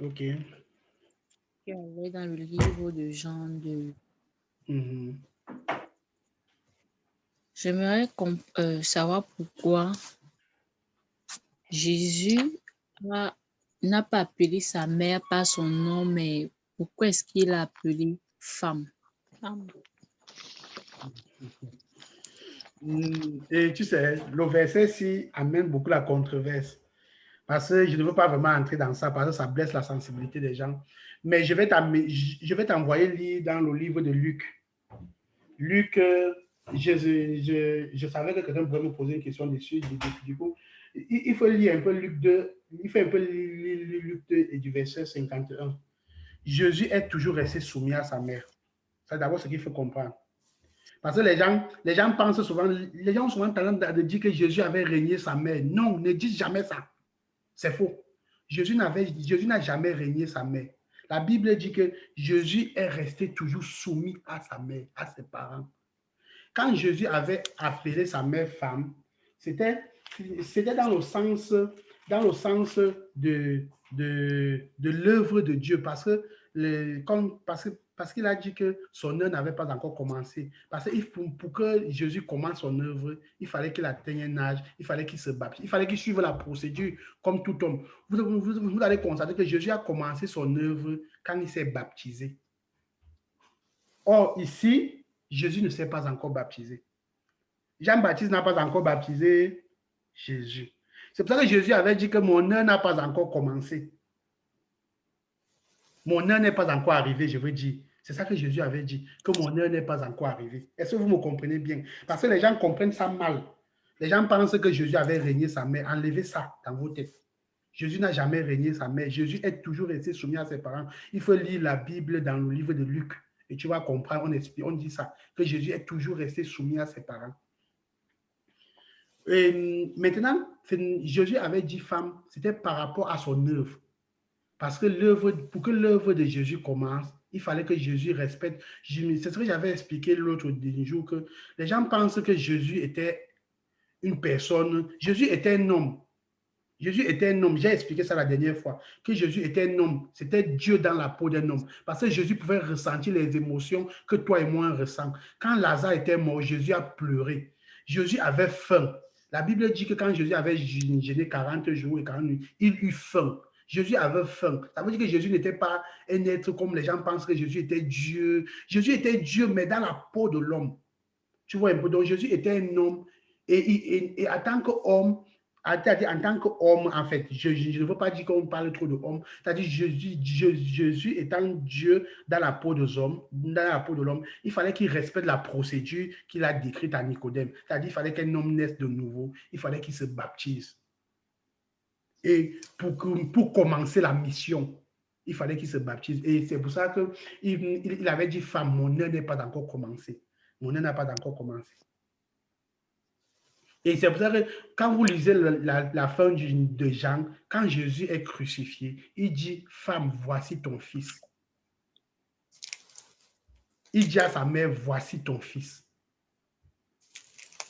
Ok. Qui est dans le livre de Jean 2. J'aimerais savoir pourquoi Jésus n'a pas appelé sa mère par son nom, mais pourquoi est-ce qu'il a appelé femme? Et tu sais, le verset-ci amène beaucoup la controverse. Parce que je ne veux pas vraiment entrer dans ça, parce que ça blesse la sensibilité des gens. Mais je vais t'envoyer lire dans le livre de Luc. Luc, je savais que quelqu'un pourrait me poser une question dessus. Du coup, il faut lire un peu Luc 2. Il fait un peu Luc 2 et du verset 51. Jésus est toujours resté soumis à sa mère. C'est d'abord ce qu'il faut comprendre. Parce que les gens pensent souvent, les gens ont souvent tendance de dire que Jésus avait régné sa mère. Non, ne dites jamais ça. C'est faux. Jésus n'a jamais régné sa mère. La Bible dit que Jésus est resté toujours soumis à sa mère, à ses parents. Quand Jésus avait appelé sa mère femme, c'était dans le sens de l'œuvre de Dieu, parce qu'il a dit que son œuvre n'avait pas encore commencé. Parce que pour que Jésus commence son œuvre, il fallait qu'il atteigne un âge, il fallait qu'il se baptise, il fallait qu'il suive la procédure comme tout homme. Vous allez constater que Jésus a commencé son œuvre quand il s'est baptisé. Or, ici, Jésus ne s'est pas encore baptisé. Jean-Baptiste n'a pas encore baptisé Jésus. C'est pour ça que Jésus avait dit que mon heure n'a pas encore commencé. Mon heure n'est pas encore arrivée, je veux dire. C'est ça que Jésus avait dit, que mon heure n'est pas encore arrivée. Est-ce que vous me comprenez bien? Parce que les gens comprennent ça mal. Les gens pensent que Jésus avait régné sa mère. Enlevez ça dans vos têtes. Jésus n'a jamais régné sa mère. Jésus est toujours resté soumis à ses parents. Il faut lire la Bible dans le livre de Luc. Et tu vas comprendre, on dit ça, que Jésus est toujours resté soumis à ses parents. Et maintenant, Jésus avait dit femme, c'était par rapport à son œuvre. Parce que pour que l'œuvre de Jésus commence, il fallait que Jésus respecte. C'est ce que j'avais expliqué l'autre jour, que les gens pensent que Jésus était une personne, Jésus était un homme. Jésus était un homme. J'ai expliqué ça la dernière fois, que Jésus était un homme. C'était Dieu dans la peau d'un homme. Parce que Jésus pouvait ressentir les émotions que toi et moi on ressent. Quand Lazare était mort, Jésus a pleuré. Jésus avait faim. La Bible dit que quand Jésus avait jeûné 40 jours et 40 nuits, il eut faim. Jésus avait faim. Ça veut dire que Jésus n'était pas un être comme les gens pensent que Jésus était Dieu. Jésus était Dieu, mais dans la peau de l'homme. Tu vois un peu. Donc Jésus était un homme. Et en tant qu'homme, en tant qu'homme, en fait, je ne veux pas dire qu'on parle trop de homme, c'est-à-dire Jésus étant Dieu dans la peau de l'homme, il fallait qu'il respecte la procédure qu'il a décrite à Nicodème, c'est-à-dire il fallait qu'un homme naisse de nouveau, il fallait qu'il se baptise. Et pour commencer la mission, il fallait qu'il se baptise. Et c'est pour ça qu'il avait dit, femme, mon heure n'est pas encore commencé. Mon heure n'a pas encore commencé. Et c'est pour ça que quand vous lisez la fin de Jean, quand Jésus est crucifié, il dit, femme, voici ton fils. Il dit à sa mère, voici ton fils.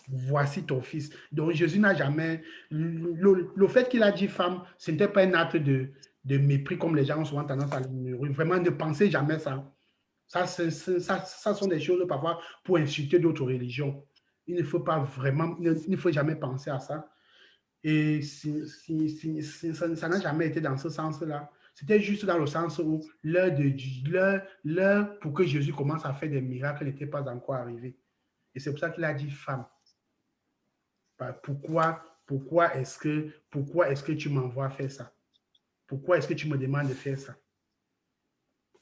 Voici ton fils. Donc Jésus n'a jamais... Le fait qu'il a dit femme, ce n'était pas un acte de mépris comme les gens ont souvent tendance à l'ignorer. Vraiment, ne pensez jamais ça. Ça sont des choses parfois pour insulter d'autres religions. Il ne faut pas vraiment, il ne faut jamais penser à ça. Et ça n'a jamais été dans ce sens-là. C'était juste dans le sens où l'heure pour que Jésus commence à faire des miracles n'était pas encore arrivée. Et c'est pour ça qu'il a dit femme. Pourquoi est-ce que tu m'envoies faire ça? Pourquoi est-ce que tu me demandes de faire ça?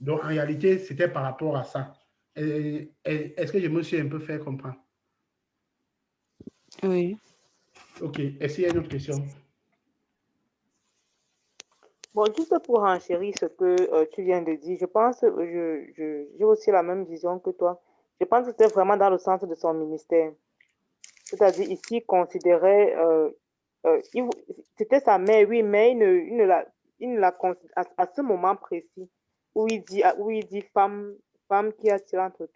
Donc, en réalité, c'était par rapport à ça. Est-ce que je me suis un peu fait comprendre? Oui. OK. Est-ce qu'il y a une autre question? Bon, juste pour enchérir ce que tu viens de dire, je pense, j'ai aussi la même vision que toi. Je pense que c'était vraiment dans le sens de son ministère. C'est-à-dire, ici, il considérait, c'était sa mère, oui, mais il ne la à ce moment précis où il dit femme qui a-t-il entre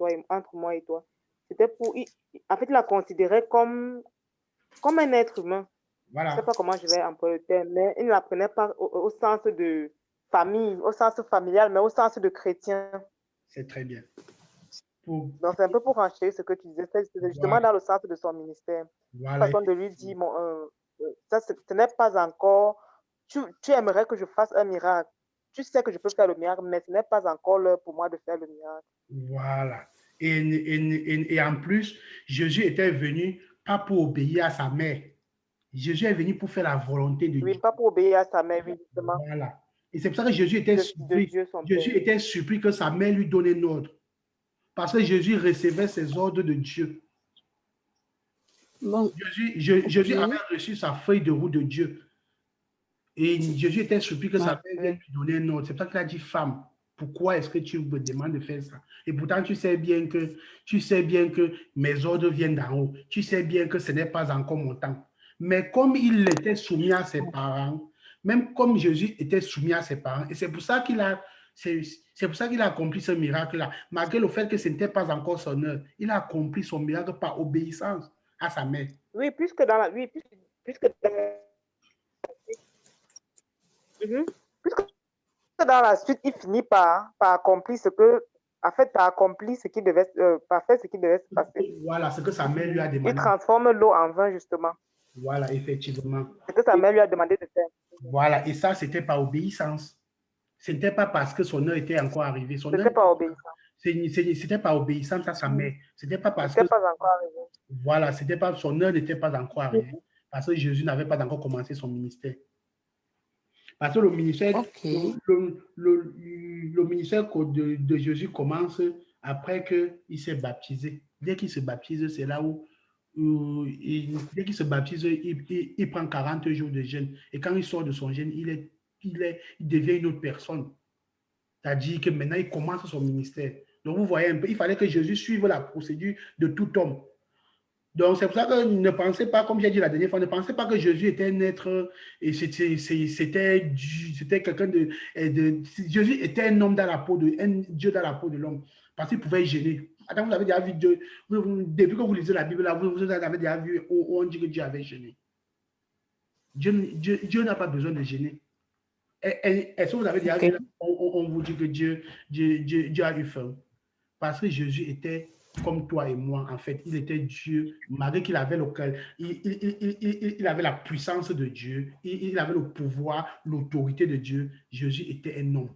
moi et toi. C'était en fait, il la considérait comme un être humain. Voilà. Je ne sais pas comment je vais employer le terme, mais il ne la prenait pas au sens de famille, au sens familial, mais au sens de chrétien. C'est très bien. Donc, c'est un peu pour enchérir ce que tu disais, c'est justement dans le sens de son ministère. Voilà. Façon de lui dire, ça, ce n'est pas encore, tu aimerais que je fasse un miracle. Tu sais que je peux faire le miracle, mais ce n'est pas encore l'heure pour moi de faire le miracle. Voilà. Et en plus, Jésus était venu pas pour obéir à sa mère. Jésus est venu pour faire la volonté de Dieu. Oui, pas pour obéir à sa mère, oui, justement. Voilà. Et c'est pour ça que Jésus était surpris. Jésus était surpris que sa mère lui donne un ordre. Parce que Jésus recevait ses ordres de Dieu. Bon. Jésus avait reçu sa feuille de route de Dieu. Et Jésus était surpris que sa mère vienne lui donner un ordre. C'est pour ça qu'il a dit, femme, pourquoi est-ce que tu me demandes de faire ça? Et pourtant, tu sais bien que mes ordres viennent d'en haut. Tu sais bien que ce n'est pas encore mon temps. Mais comme il était soumis à ses parents, même comme Jésus était soumis à ses parents, et c'est pour ça qu'il a accompli ce miracle-là, malgré le fait que ce n'était pas encore son heure. Il a accompli son miracle par obéissance à sa mère. Oui, puisque dans la suite, il finit par accomplir ce que, en fait, par accomplir ce qui devait, par faire ce qui devait se passer. Voilà, ce que sa mère lui a demandé. Il transforme l'eau en vin, justement. Voilà, effectivement. Ce que sa mère lui a demandé de faire. Voilà, et ça, c'était par obéissance. Ce n'était pas parce que son heure était encore arrivée. C'était par obéissance. C'était par obéissance à sa mère. C'était pas parce que... pas encore arrivé. Voilà, c'était pas, son heure n'était pas encore arrivée. Parce que Jésus n'avait pas encore commencé son ministère. Parce que le ministère, le ministère de Jésus commence après qu'il s'est baptisé. Dès qu'il se baptise, c'est là où, dès qu'il se baptise, il prend 40 jours de jeûne. Et quand il sort de son jeûne, il devient une autre personne. C'est-à-dire que maintenant, il commence son ministère. Donc, vous voyez un peu, il fallait que Jésus suive la procédure de tout homme. Donc, c'est pour ça que ne pensez pas, comme j'ai dit la dernière fois, ne pensez pas que Jésus était un être, et c'était quelqu'un de... Jésus était un homme dans la peau de... un Dieu dans la peau de l'homme, parce qu'il pouvait gêner. Attends, vous avez déjà vu Dieu, depuis que vous lisez la Bible, là, vous avez déjà vu où on dit que Dieu avait gêné. Dieu n'a pas besoin de gêner. Est-ce que vous avez déjà vu, on vous dit que Dieu a eu faim? Parce que Jésus était comme toi et moi, en fait. Il était Dieu, malgré qu'il avait il avait la puissance de Dieu, il avait le pouvoir, l'autorité de Dieu. Jésus était un homme.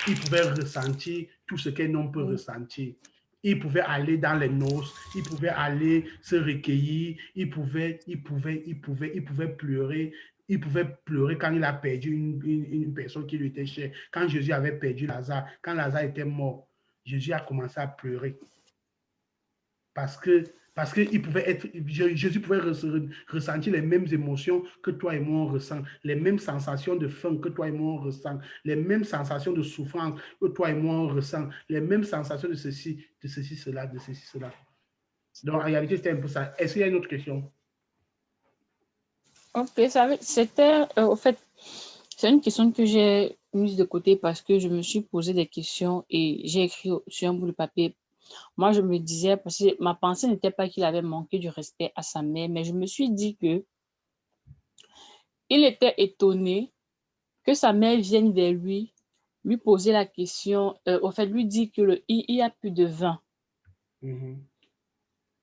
Il pouvait ressentir tout ce qu'un homme peut ressentir. Il pouvait aller dans les noces, il pouvait aller se recueillir, il pouvait pleurer. Il pouvait pleurer quand il a perdu une personne qui lui était chère. Quand Jésus avait perdu Lazare, quand Lazare était mort, Jésus a commencé à pleurer. Parce que Jésus pouvait ressentir les mêmes émotions que toi et moi on ressent, les mêmes sensations de faim que toi et moi on ressent, les mêmes sensations de souffrance que toi et moi on ressent, les mêmes sensations de ceci, cela. Donc en réalité, c'était un peu ça. Est-ce qu'il y a une autre question? Ok, c'était, au fait, c'est une question que j'ai mise de côté parce que je me suis posé des questions et j'ai écrit sur un bout de papier. Moi, je me disais, parce que ma pensée n'était pas qu'il avait manqué du respect à sa mère, mais je me suis dit que il était étonné que sa mère vienne vers lui poser la question, au fait, lui dit que il y a plus de vin.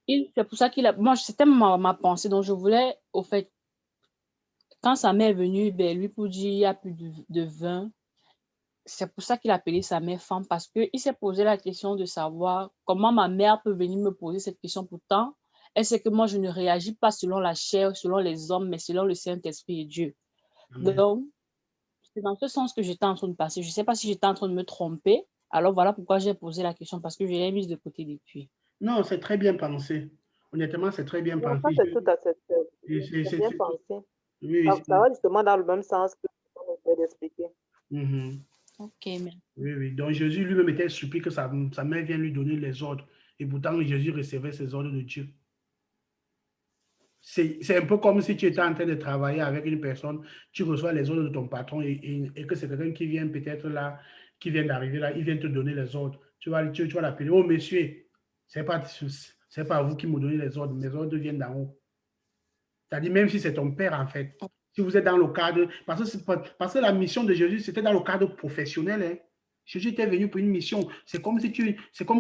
C'est pour ça qu'il a, moi, c'était ma pensée, donc je voulais, au fait, quand sa mère est venue vers lui pour dire il y a plus de vin, c'est pour ça qu'il a appelé sa mère femme, parce qu'il s'est posé la question de savoir comment ma mère peut venir me poser cette question. Pourtant, elle sait que moi, je ne réagis pas selon la chair, selon les hommes, mais selon le Saint-Esprit et Dieu. Donc, c'est dans ce sens que j'étais en train de passer. Je ne sais pas si j'étais en train de me tromper. Alors, voilà pourquoi j'ai posé la question, parce que je l'ai mise de côté depuis. Non, c'est très bien pensé. Honnêtement, c'est très bien pensé. Ça, c'est tout à fait bien pensé. Oui, ça va justement dans le même sens que on essaie d'expliquer. Ok, merci. Oui. Donc Jésus lui-même était surpris que sa mère vienne lui donner les ordres. Et pourtant, Jésus recevait ces ordres de Dieu. C'est un peu comme si tu étais en train de travailler avec une personne, tu reçois les ordres de ton patron et que c'est quelqu'un qui vient peut-être là, qui vient d'arriver là, il vient te donner les ordres. Tu vas l'appeler, oh monsieur, c'est pas vous qui me donnez les ordres, mes ordres viennent d'en haut. C'est-à-dire même si c'est ton père en fait. Si vous êtes dans le cadre, parce que la mission de Jésus, c'était dans le cadre professionnel. Hein. Jésus était venu pour une mission. C'est comme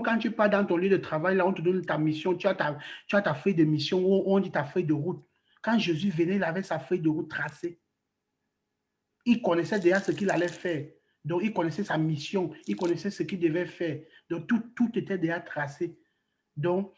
quand tu pars dans ton lieu de travail, là, on te donne ta mission, tu as ta feuille de mission, on dit ta feuille de route. Quand Jésus venait, il avait sa feuille de route tracée. Il connaissait déjà ce qu'il allait faire. Donc, il connaissait sa mission, il connaissait ce qu'il devait faire. Donc, tout était déjà tracé. Donc,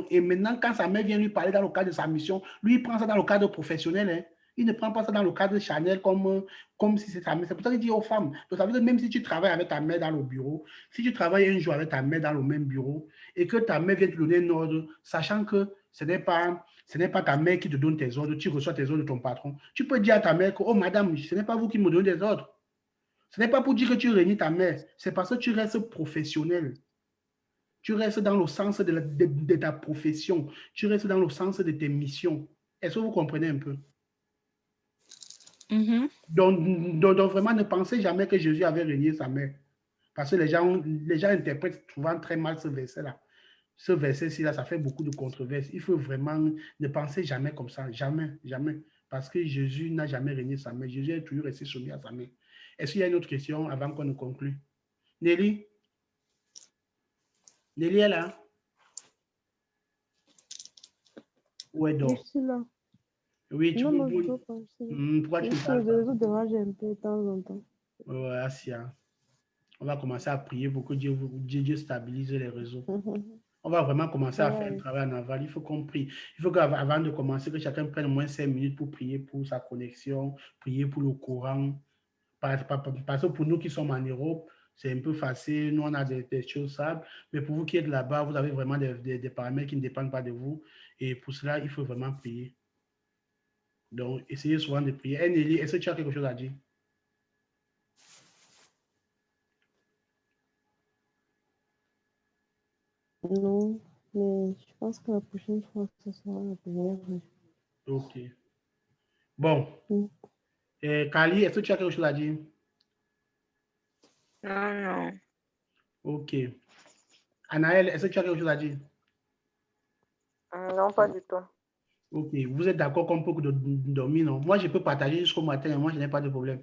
et maintenant, quand sa mère vient lui parler dans le cadre de sa mission, lui, il prend ça dans le cadre professionnel. Hein. Il ne prend pas ça dans le cadre charnel comme si c'est sa mère. C'est pour ça qu'il dit aux femmes. Donc, ça veut dire même si tu travailles avec ta mère dans le bureau, si tu travailles un jour avec ta mère dans le même bureau et que ta mère vient te donner un ordre, sachant que ce n'est pas ta mère qui te donne tes ordres, tu reçois tes ordres de ton patron, tu peux dire à ta mère que, oh madame, ce n'est pas vous qui me donnez des ordres. Ce n'est pas pour dire que tu réunis ta mère, c'est parce que tu restes professionnel. Tu restes dans le sens de ta profession. Tu restes dans le sens de tes missions. Est-ce que vous comprenez un peu? Donc, vraiment, ne pensez jamais que Jésus avait renié sa mère. Parce que les gens interprètent souvent très mal ce verset-là. Ce verset-ci, là, ça fait beaucoup de controverses. Il faut vraiment ne penser jamais comme ça. Jamais. Parce que Jésus n'a jamais renié sa mère. Jésus est toujours resté soumis à sa mère. Est-ce qu'il y a une autre question avant qu'on ne conclue? Nelly? Nelly est là? Où est donc? Je suis là. Oui, tu peux. Je peux pas. Pourquoi tu parles pas? Je dérange un peu de temps en temps. Ouais, Asia. On va commencer à prier pour que Dieu stabilise les réseaux. On va vraiment commencer à faire un travail en aval. Il faut qu'on prie. Il faut qu'avant de commencer, que chacun prenne au moins 5 minutes pour prier pour sa connexion, prier pour le courant. Parce que pour nous qui sommes en Europe, c'est un peu facile. Nous, on a des choses simples. Mais pour vous qui êtes là-bas, vous avez vraiment des paramètres qui ne dépendent pas de vous. Et pour cela, il faut vraiment prier. Donc, essayez souvent de prier. Nelly, est-ce que tu as quelque chose à dire? Non, mais je pense que la prochaine fois, ce sera la première fois. Ok. Bon. Kali, est-ce que tu as quelque chose à dire? Non. Ok. Anaël, est-ce que tu as quelque chose à dire? Non, pas du tout. Ok, vous êtes d'accord qu'on peut dormir, non? Moi, je peux partager jusqu'au matin, moi, je n'ai pas de problème.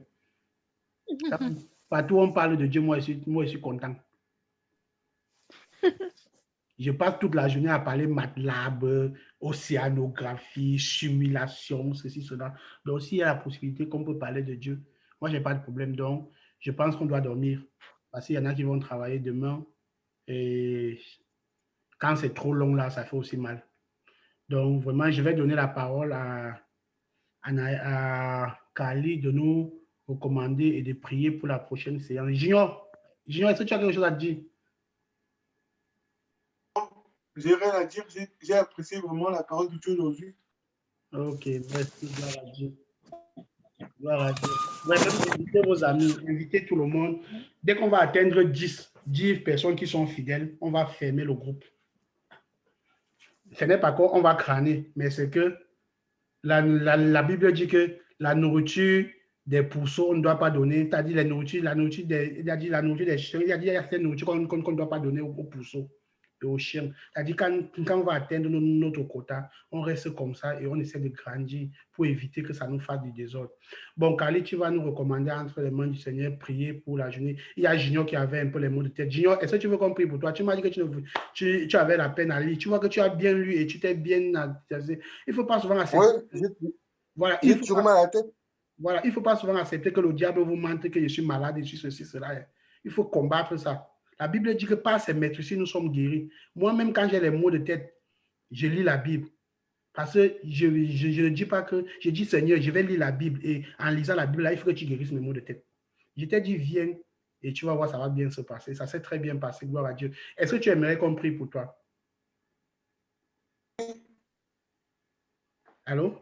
Partout où on parle de Dieu, moi, je suis content. Je passe toute la journée à parler MATLAB, océanographie, simulation, ceci, cela. Donc, s'il y a la possibilité qu'on peut parler de Dieu, moi, je n'ai pas de problème. Donc, je pense qu'on doit dormir. Parce qu'il y en a qui vont travailler demain. Et quand c'est trop long, là, ça fait aussi mal. Donc, vraiment, je vais donner la parole à Kali de nous recommander et de prier pour la prochaine séance. Junior, est-ce que tu as quelque chose à dire? J'ai rien à dire. J'ai apprécié vraiment la parole de Dieu aujourd'hui. Ok, merci, gloire à Dieu. Gloire à Dieu. Ouais, même invitez vos amis, invitez tout le monde. Dès qu'on va atteindre 10 personnes qui sont fidèles, on va fermer le groupe. Ce n'est pas qu'on va crâner, mais c'est que la Bible dit que la nourriture des pourceaux, on ne doit pas donner. C'est-à-dire la nourriture des chiens. Il y a certaines nourritures qu'on ne doit pas donner aux pourceaux et aux chiens. C'est-à-dire quand on va atteindre notre quota, on reste comme ça et on essaie de grandir pour éviter que ça nous fasse du désordre. Bon, Kali, tu vas nous recommander entre les mains du Seigneur, prier pour la journée. Il y a Junior qui avait un peu les mots de tête. Junior, est-ce que tu veux qu'on prie pour toi? Tu m'as dit que tu avais la peine à lire. Tu vois que tu as bien lu et tu t'es bien... Il ne faut pas souvent accepter. Voilà, il faut pas, la tête. Voilà, il ne faut pas souvent accepter que le diable vous mente que je suis malade et je suis ceci, cela. Il faut combattre ça. La Bible dit que par ses maîtrises, nous sommes guéris. Moi-même, quand j'ai les mots de tête, je lis la Bible. Parce que je ne dis pas que... Je dis, Seigneur, je vais lire la Bible. Et en lisant la Bible, là, il faut que tu guérisses mes mots de tête. Je t'ai dit, viens et tu vas voir, ça va bien se passer. Ça s'est très bien passé, gloire à Dieu. Est-ce que tu aimerais qu'on prie pour toi? Allô?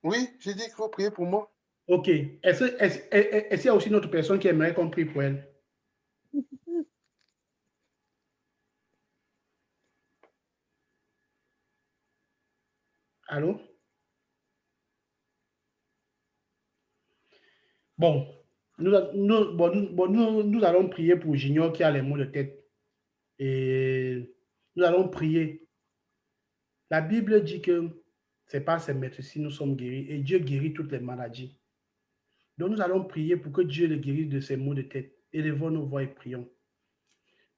Oui, j'ai dit qu'il faut prier pour moi. Ok. Est-ce qu'il y a aussi une autre personne qui aimerait qu'on prie pour elle? Allô? Bon, nous allons prier pour Junior qui a les maux de tête. Et nous allons prier. La Bible dit que c'est par ses maîtres si nous sommes guéris. Et Dieu guérit toutes les maladies. Donc nous allons prier pour que Dieu le guérisse de ses maux de tête. Élevons nos voix et prions.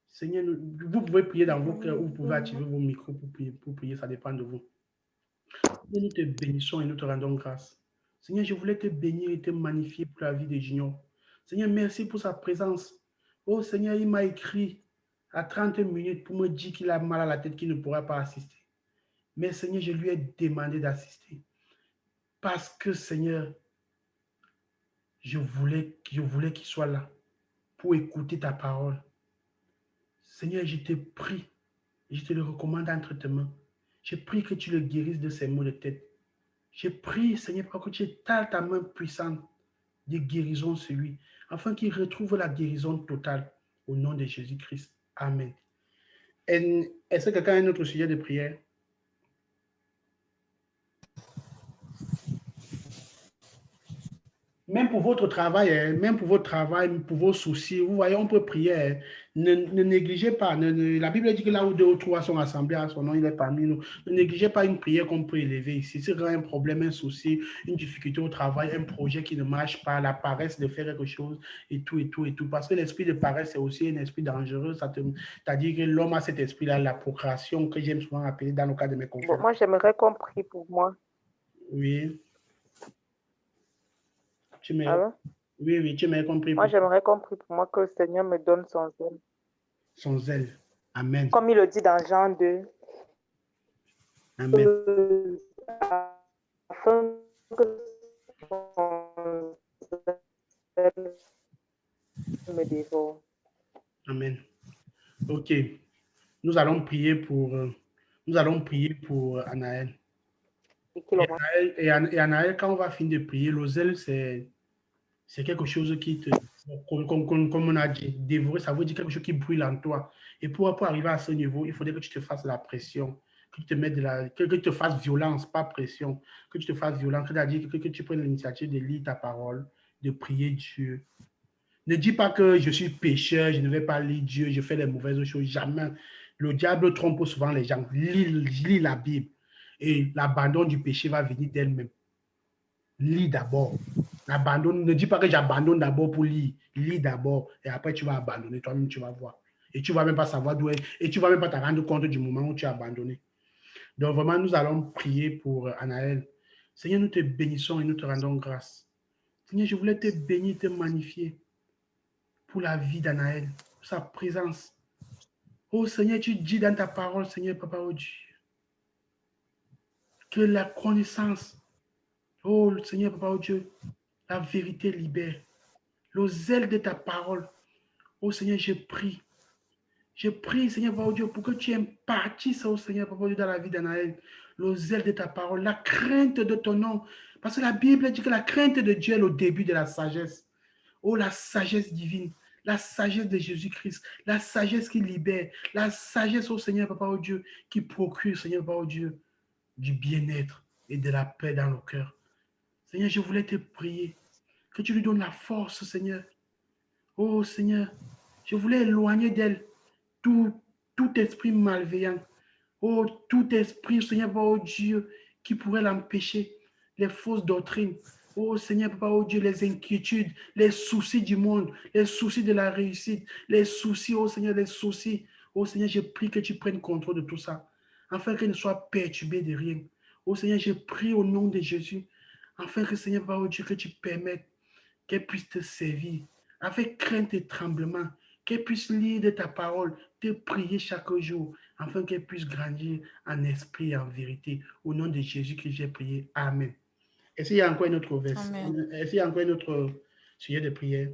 Seigneur, vous pouvez prier dans vos cœurs ou vous pouvez activer vos micros pour prier, ça dépend de vous. Nous te bénissons et nous te rendons grâce. Seigneur, je voulais te bénir et te magnifier pour la vie de Junior. Seigneur, merci pour sa présence. Oh Seigneur, il m'a écrit à 30 minutes pour me dire qu'il a mal à la tête, qu'il ne pourra pas assister. Mais Seigneur, je lui ai demandé d'assister. Parce que Seigneur, je voulais qu'il soit là pour écouter ta parole. Seigneur, je te prie, je te le recommande entre tes mains. Je prie que tu le guérisses de ses maux de tête. Je prie, Seigneur, pour que tu étales ta main puissante de guérison sur lui, afin qu'il retrouve la guérison totale au nom de Jésus-Christ. Amen. Est-ce que quelqu'un a un autre sujet de prière? Même pour votre travail, pour vos soucis, vous voyez, on peut prier. Ne négligez pas. La Bible dit que là où 2 ou 3 sont assemblés à son nom, il est parmi nous. Ne négligez pas une prière qu'on peut élever ici. Si vous avez un problème, un souci, une difficulté au travail, un projet qui ne marche pas, la paresse de faire quelque chose, et tout. Parce que l'esprit de paresse, c'est aussi un esprit dangereux. C'est-à-dire que l'homme a cet esprit-là, la procréation, que j'aime souvent appeler dans le cas de mes confrères. Bon, moi, j'aimerais qu'on prie pour moi. Oui. Oui, tu m'as compris. Moi, j'aimerais qu'on prie pour moi, que le Seigneur me donne son zèle. Son zèle. Amen. Comme il le dit dans Jean 2. Amen. Afin que son zèle me dévore. Amen. Ok. Nous allons prier pour Anaël. Et Anaël, quand on va finir de prier, le zèle, c'est quelque chose qui te, comme on a dit, dévorer, ça veut dire quelque chose qui brûle en toi. Et pour arriver à ce niveau, il faudrait que tu te fasses la pression, que tu te mettes que tu te fasses violence, pas pression, que tu te fasses violence, c'est-à-dire que tu prennes l'initiative de lire ta parole, de prier Dieu. Ne dis pas que je suis pécheur, je ne vais pas lire Dieu, je fais les mauvaises choses, jamais. Le diable trompe souvent les gens. Lis la Bible. et l'abandon du péché va venir d'elle-même. Lis d'abord. Ne dis pas que j'abandonne d'abord pour lire. Lis d'abord et après tu vas abandonner. Toi-même, tu vas voir. Et tu ne vas même pas savoir d'où est. Et tu ne vas même pas te rendre compte du moment où tu as abandonné. Donc vraiment, nous allons prier pour Anaël. Seigneur, nous te bénissons et nous te rendons grâce. Seigneur, je voulais te bénir, te magnifier pour la vie d'Anaël, pour sa présence. Oh Seigneur, tu dis dans ta parole, Seigneur, Papa, oh Dieu, que la connaissance, oh Seigneur, Papa, oh Dieu, la vérité libère. Le zèle de ta parole. Oh Seigneur, je prie, Seigneur, Papa, oh Dieu, pour que tu impartisses, oh Seigneur, Papa, oh Dieu, dans la vie d'Anaël, le zèle de ta parole, la crainte de ton nom. Parce que la Bible dit que la crainte de Dieu est le début de la sagesse. Oh, la sagesse divine, la sagesse de Jésus-Christ, la sagesse qui libère, la sagesse, oh Seigneur, Papa, oh Dieu, qui procure, Seigneur, Papa, oh Dieu, du bien-être et de la paix dans le cœur. Seigneur, je voulais te prier, que tu lui donnes la force, Seigneur. Oh Seigneur, je voulais éloigner d'elle tout esprit malveillant. Oh, tout esprit, Seigneur, Papa, oh Dieu, qui pourrait l'empêcher, les fausses doctrines. Oh Seigneur, Papa, oh Dieu, les inquiétudes, les soucis du monde, les soucis de la réussite, les soucis, oh Seigneur, les soucis. Oh Seigneur, je prie que tu prennes contrôle de tout ça, afin qu'elle ne soit perturbée de rien. Oh Seigneur, je prie au nom de Jésus, afin que Seigneur, Papa, oh Dieu, que tu permettes qu'elle puisse te servir avec crainte et tremblement, qu'elle puisse lire de ta parole, te prier chaque jour, afin qu'elle puisse grandir en esprit et en vérité. Au nom de Jésus que j'ai prié. Amen. Est-ce qu'il y a encore une autre verset? Est-ce qu'il y a encore un autre sujet de prière?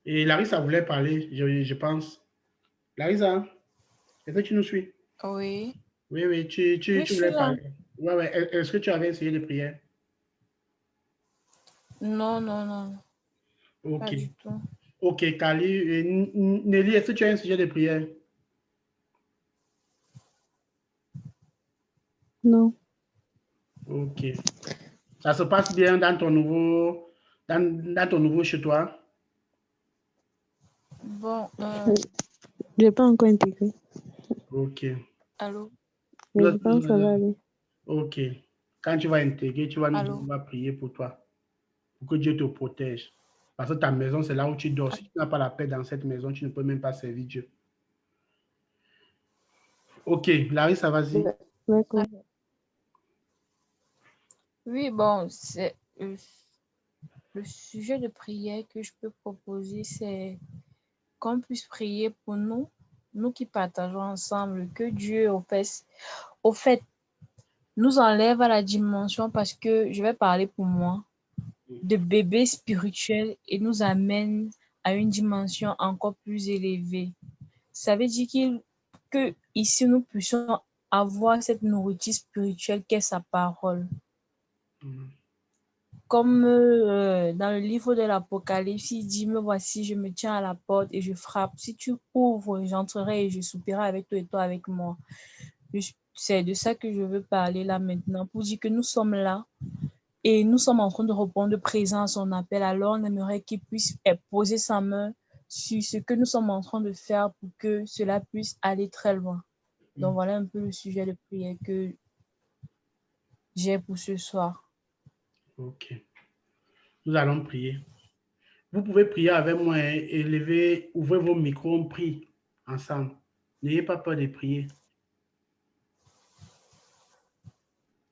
Et Larissa voulait parler, je pense. Larissa, est-ce que tu nous suis? Oui. Oui, tu voulais parler. Oui. Est-ce que tu avais essayé de prière? Non. Ok. Pas du tout. Ok, Kali. Nelly, est-ce que tu as un sujet de prière? Non. Ok. Ça se passe bien dans ton nouveau, dans ton nouveau chez toi? Bon, Je n'ai pas encore intégré. Ok. allô? Mais je pense que ça va aller. Ok. Quand tu vas intégrer, tu vas nous dire, Allô? on va prier pour toi, pour que Dieu te protège. Parce que ta maison, c'est là où tu dors. Si tu n'as pas la paix dans cette maison, tu ne peux même pas servir Dieu. Ok, Larissa, vas-y. D'accord. Oui, bon, c'est le sujet de prière que je peux proposer, c'est qu'on puisse prier pour nous qui partageons ensemble, que Dieu, au fait, nous enlève à la dimension, parce que je vais parler pour moi, de bébé spirituel et nous amène à une dimension encore plus élevée. Ça veut dire que ici, nous puissions avoir cette nourriture spirituelle qu'est sa parole. Comme dans le livre de l'Apocalypse, il dit, me voici, je me tiens à la porte et je frappe. Si tu ouvres, j'entrerai et je soupirai avec toi et toi avec moi. C'est de ça que je veux parler là maintenant, pour dire que nous sommes là et nous sommes en train de répondre présent à son appel. Alors on aimerait qu'il puisse poser sa main sur ce que nous sommes en train de faire pour que cela puisse aller très loin. Donc voilà un peu le sujet de prière que j'ai pour ce soir. Ok. Nous allons prier. Vous pouvez prier avec moi et ouvrez vos micros, on prie ensemble. N'ayez pas peur de prier.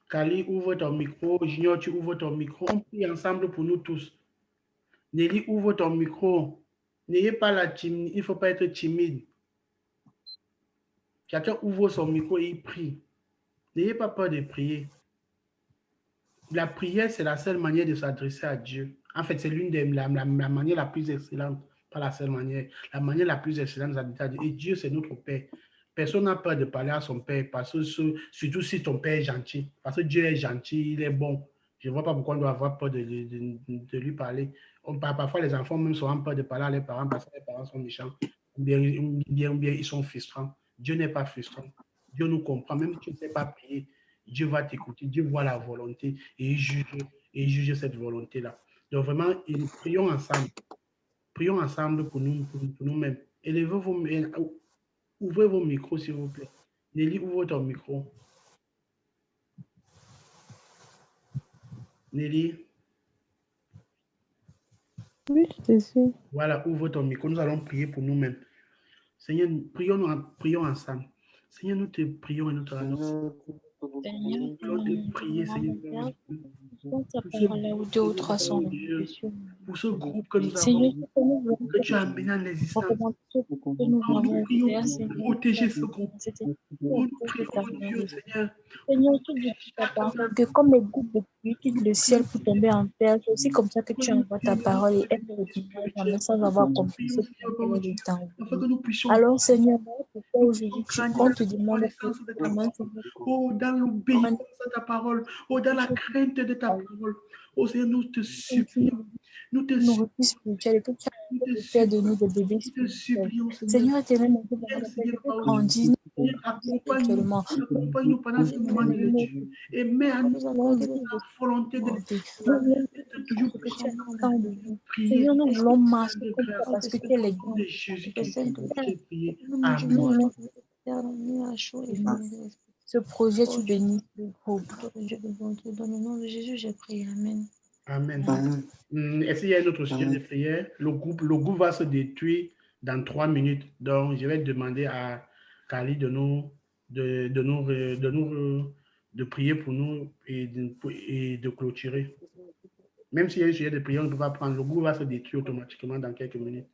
Kali, ouvre ton micro. Junior, tu ouvres ton micro. On prie ensemble pour nous tous. Nelly, ouvre ton micro. N'ayez pas la timide. Il ne faut pas être timide. Chacun ouvre son micro et il prie. N'ayez pas peur de prier. La prière, c'est la seule manière de s'adresser à Dieu. En fait, c'est l'une des la manière la plus excellente, pas la seule manière, la manière la plus excellente de s'adresser à Dieu. Et Dieu, c'est notre Père. Personne n'a peur de parler à son Père, parce que surtout si ton Père est gentil. Parce que Dieu est gentil, il est bon. Je ne vois pas pourquoi on doit avoir peur de lui parler. Parfois, les enfants même ont peur de parler à leurs parents parce que les parents sont méchants. Ou bien ils sont frustrants. Dieu n'est pas frustrant. Dieu nous comprend. Même si tu ne sais pas prier, Dieu va t'écouter. Dieu voit la volonté et il juge cette volonté-là. Donc vraiment, prions ensemble. Prions ensemble pour nous-mêmes. Ouvrez vos micros, s'il vous plaît. Nelly, ouvre ton micro. Nelly. Oui, je suis. Voilà, ouvre ton micro. Nous allons prier pour nous-mêmes. Seigneur, prions ensemble. Seigneur, nous te prions et nous te rendons. Seigneur, Nous te prier, Seigneur. pour ta parole là où 2 ou 3 sont réunis. Pour ce groupe que nous avons, Seigneur, que tu as amené en existence. recommande tout ce que nous Nous avons prions fait, pour Seigneur. protéger ce groupe. C'était Nous prions, Dieu, Seigneur. Seigneur, tu dis ta parole que comme les gouttes de pluie quittent le ciel pour tomber en terre, c'est aussi comme ça que tu envoies ta parole et elle ne retournera jamais sans avoir accompli ce que tu as Afin que nous puissions Alors, Seigneur, pourquoi aujourd'hui on te demande de connaissance de ta vraiment, parole. Oh, dans l'obéissance de ta parole. Oh, dans la crainte de ta parole. Oh, Seigneur, nous te supplions. Nous te nos requis spirituels et que tu as fait de nous des bébés spirituels. Seigneur éternel, mon Dieu, grandis, accompagne-nous pendant ce moment de lecture et mets à nous la volonté d'être toujours prier. Seigneur, nous voulons marcher comme ça parce que tu es les Au nom de Jésus-Christ, j'ai prié. Amen. Amen. Ce projet, tu bénis. Dans le nom de Jésus, j'ai prié. Amen. Amen. Est-ce qu'il y a un autre sujet de prière? Le groupe va se détruire dans 3 minutes. Donc, je vais demander à Kali de prier pour nous et de clôturer. Même s'il y a un sujet de prière, on ne peut pas prendre. Le groupe va se détruire automatiquement dans quelques minutes.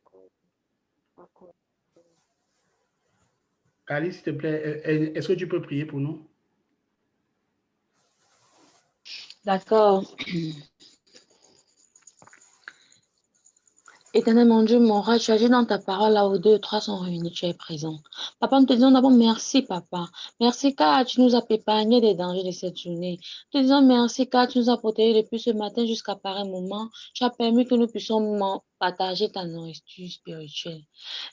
Kali, s'il te plaît, est-ce que tu peux prier pour nous? D'accord. Éternel mon Dieu, mon roi, tu as dit dans ta parole là où 2 ou 3 sont réunis, tu es présent. Papa, nous te disons d'abord merci, papa. Merci car tu nous as épargné des dangers de cette journée. Nous te disons merci car tu nous as protégés depuis ce matin jusqu'à pareil moment. Tu as permis que nous puissions partager ta nourriture spirituelle.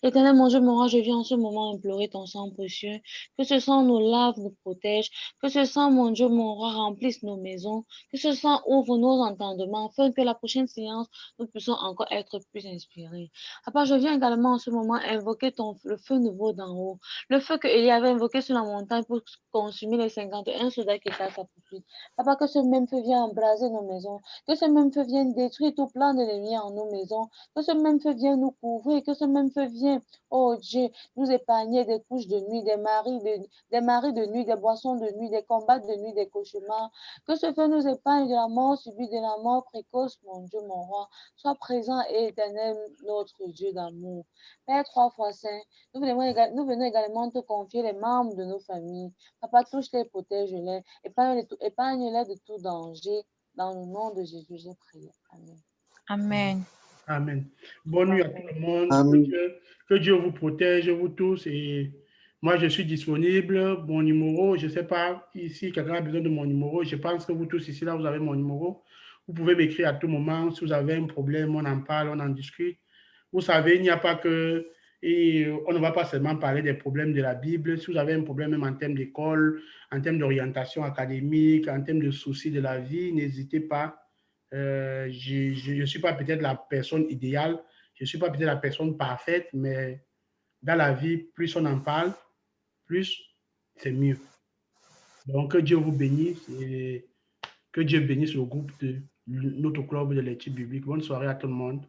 Éternel mon Dieu, mon roi, je viens en ce moment implorer ton sang précieux. Que ce sang nous lave, nous protège. Que ce sang, mon Dieu, mon roi, remplisse nos maisons. Que ce sang ouvre nos entendements afin que la prochaine séance, nous puissions encore être plus inspirés. Papa, je viens également en ce moment invoquer le feu nouveau d'en haut. Le feu qu'Élie avait invoqué sur la montagne pour consumer les 51 soldats qui étaient à sa poursuite. Papa, que ce même feu vienne embraser nos maisons. Que ce même feu vienne détruire tout plan de l'ennemi en nos maisons. Que ce même feu vienne nous couvrir. Que ce même feu vienne, oh Dieu, nous épargner des couches de nuit, des maris de nuit, des boissons de nuit, des combats de nuit, des cauchemars. Que ce feu nous épargne de la mort subie, de la mort précoce, mon Dieu, mon roi. Sois présent et éternel, notre Dieu d'amour. Père 3 fois saint, nous venons également te confier les membres de nos familles. Papa, touche-les, protège-les, épargne-les de tout danger. Dans le nom de Jésus, j'ai prié. Amen. Amen. Amen. Bonne nuit à tout le monde. Que Dieu vous protège, vous tous. Et moi, je suis disponible. Mon numéro, je ne sais pas si quelqu'un a besoin de mon numéro. Je pense que vous tous ici, là, vous avez mon numéro. Vous pouvez m'écrire à tout moment. Si vous avez un problème, on en parle, on en discute. Vous savez, il n'y a pas que... Et on ne va pas seulement parler des problèmes de la Bible. Si vous avez un problème même en termes d'école, en termes d'orientation académique, en termes de soucis de la vie, n'hésitez pas. Je ne suis pas peut-être la personne idéale, je ne suis pas peut-être la personne parfaite, mais dans la vie, plus on en parle, plus c'est mieux. Donc, que Dieu vous bénisse et que Dieu bénisse le groupe de notre club de lecture biblique. Bonne soirée à tout le monde.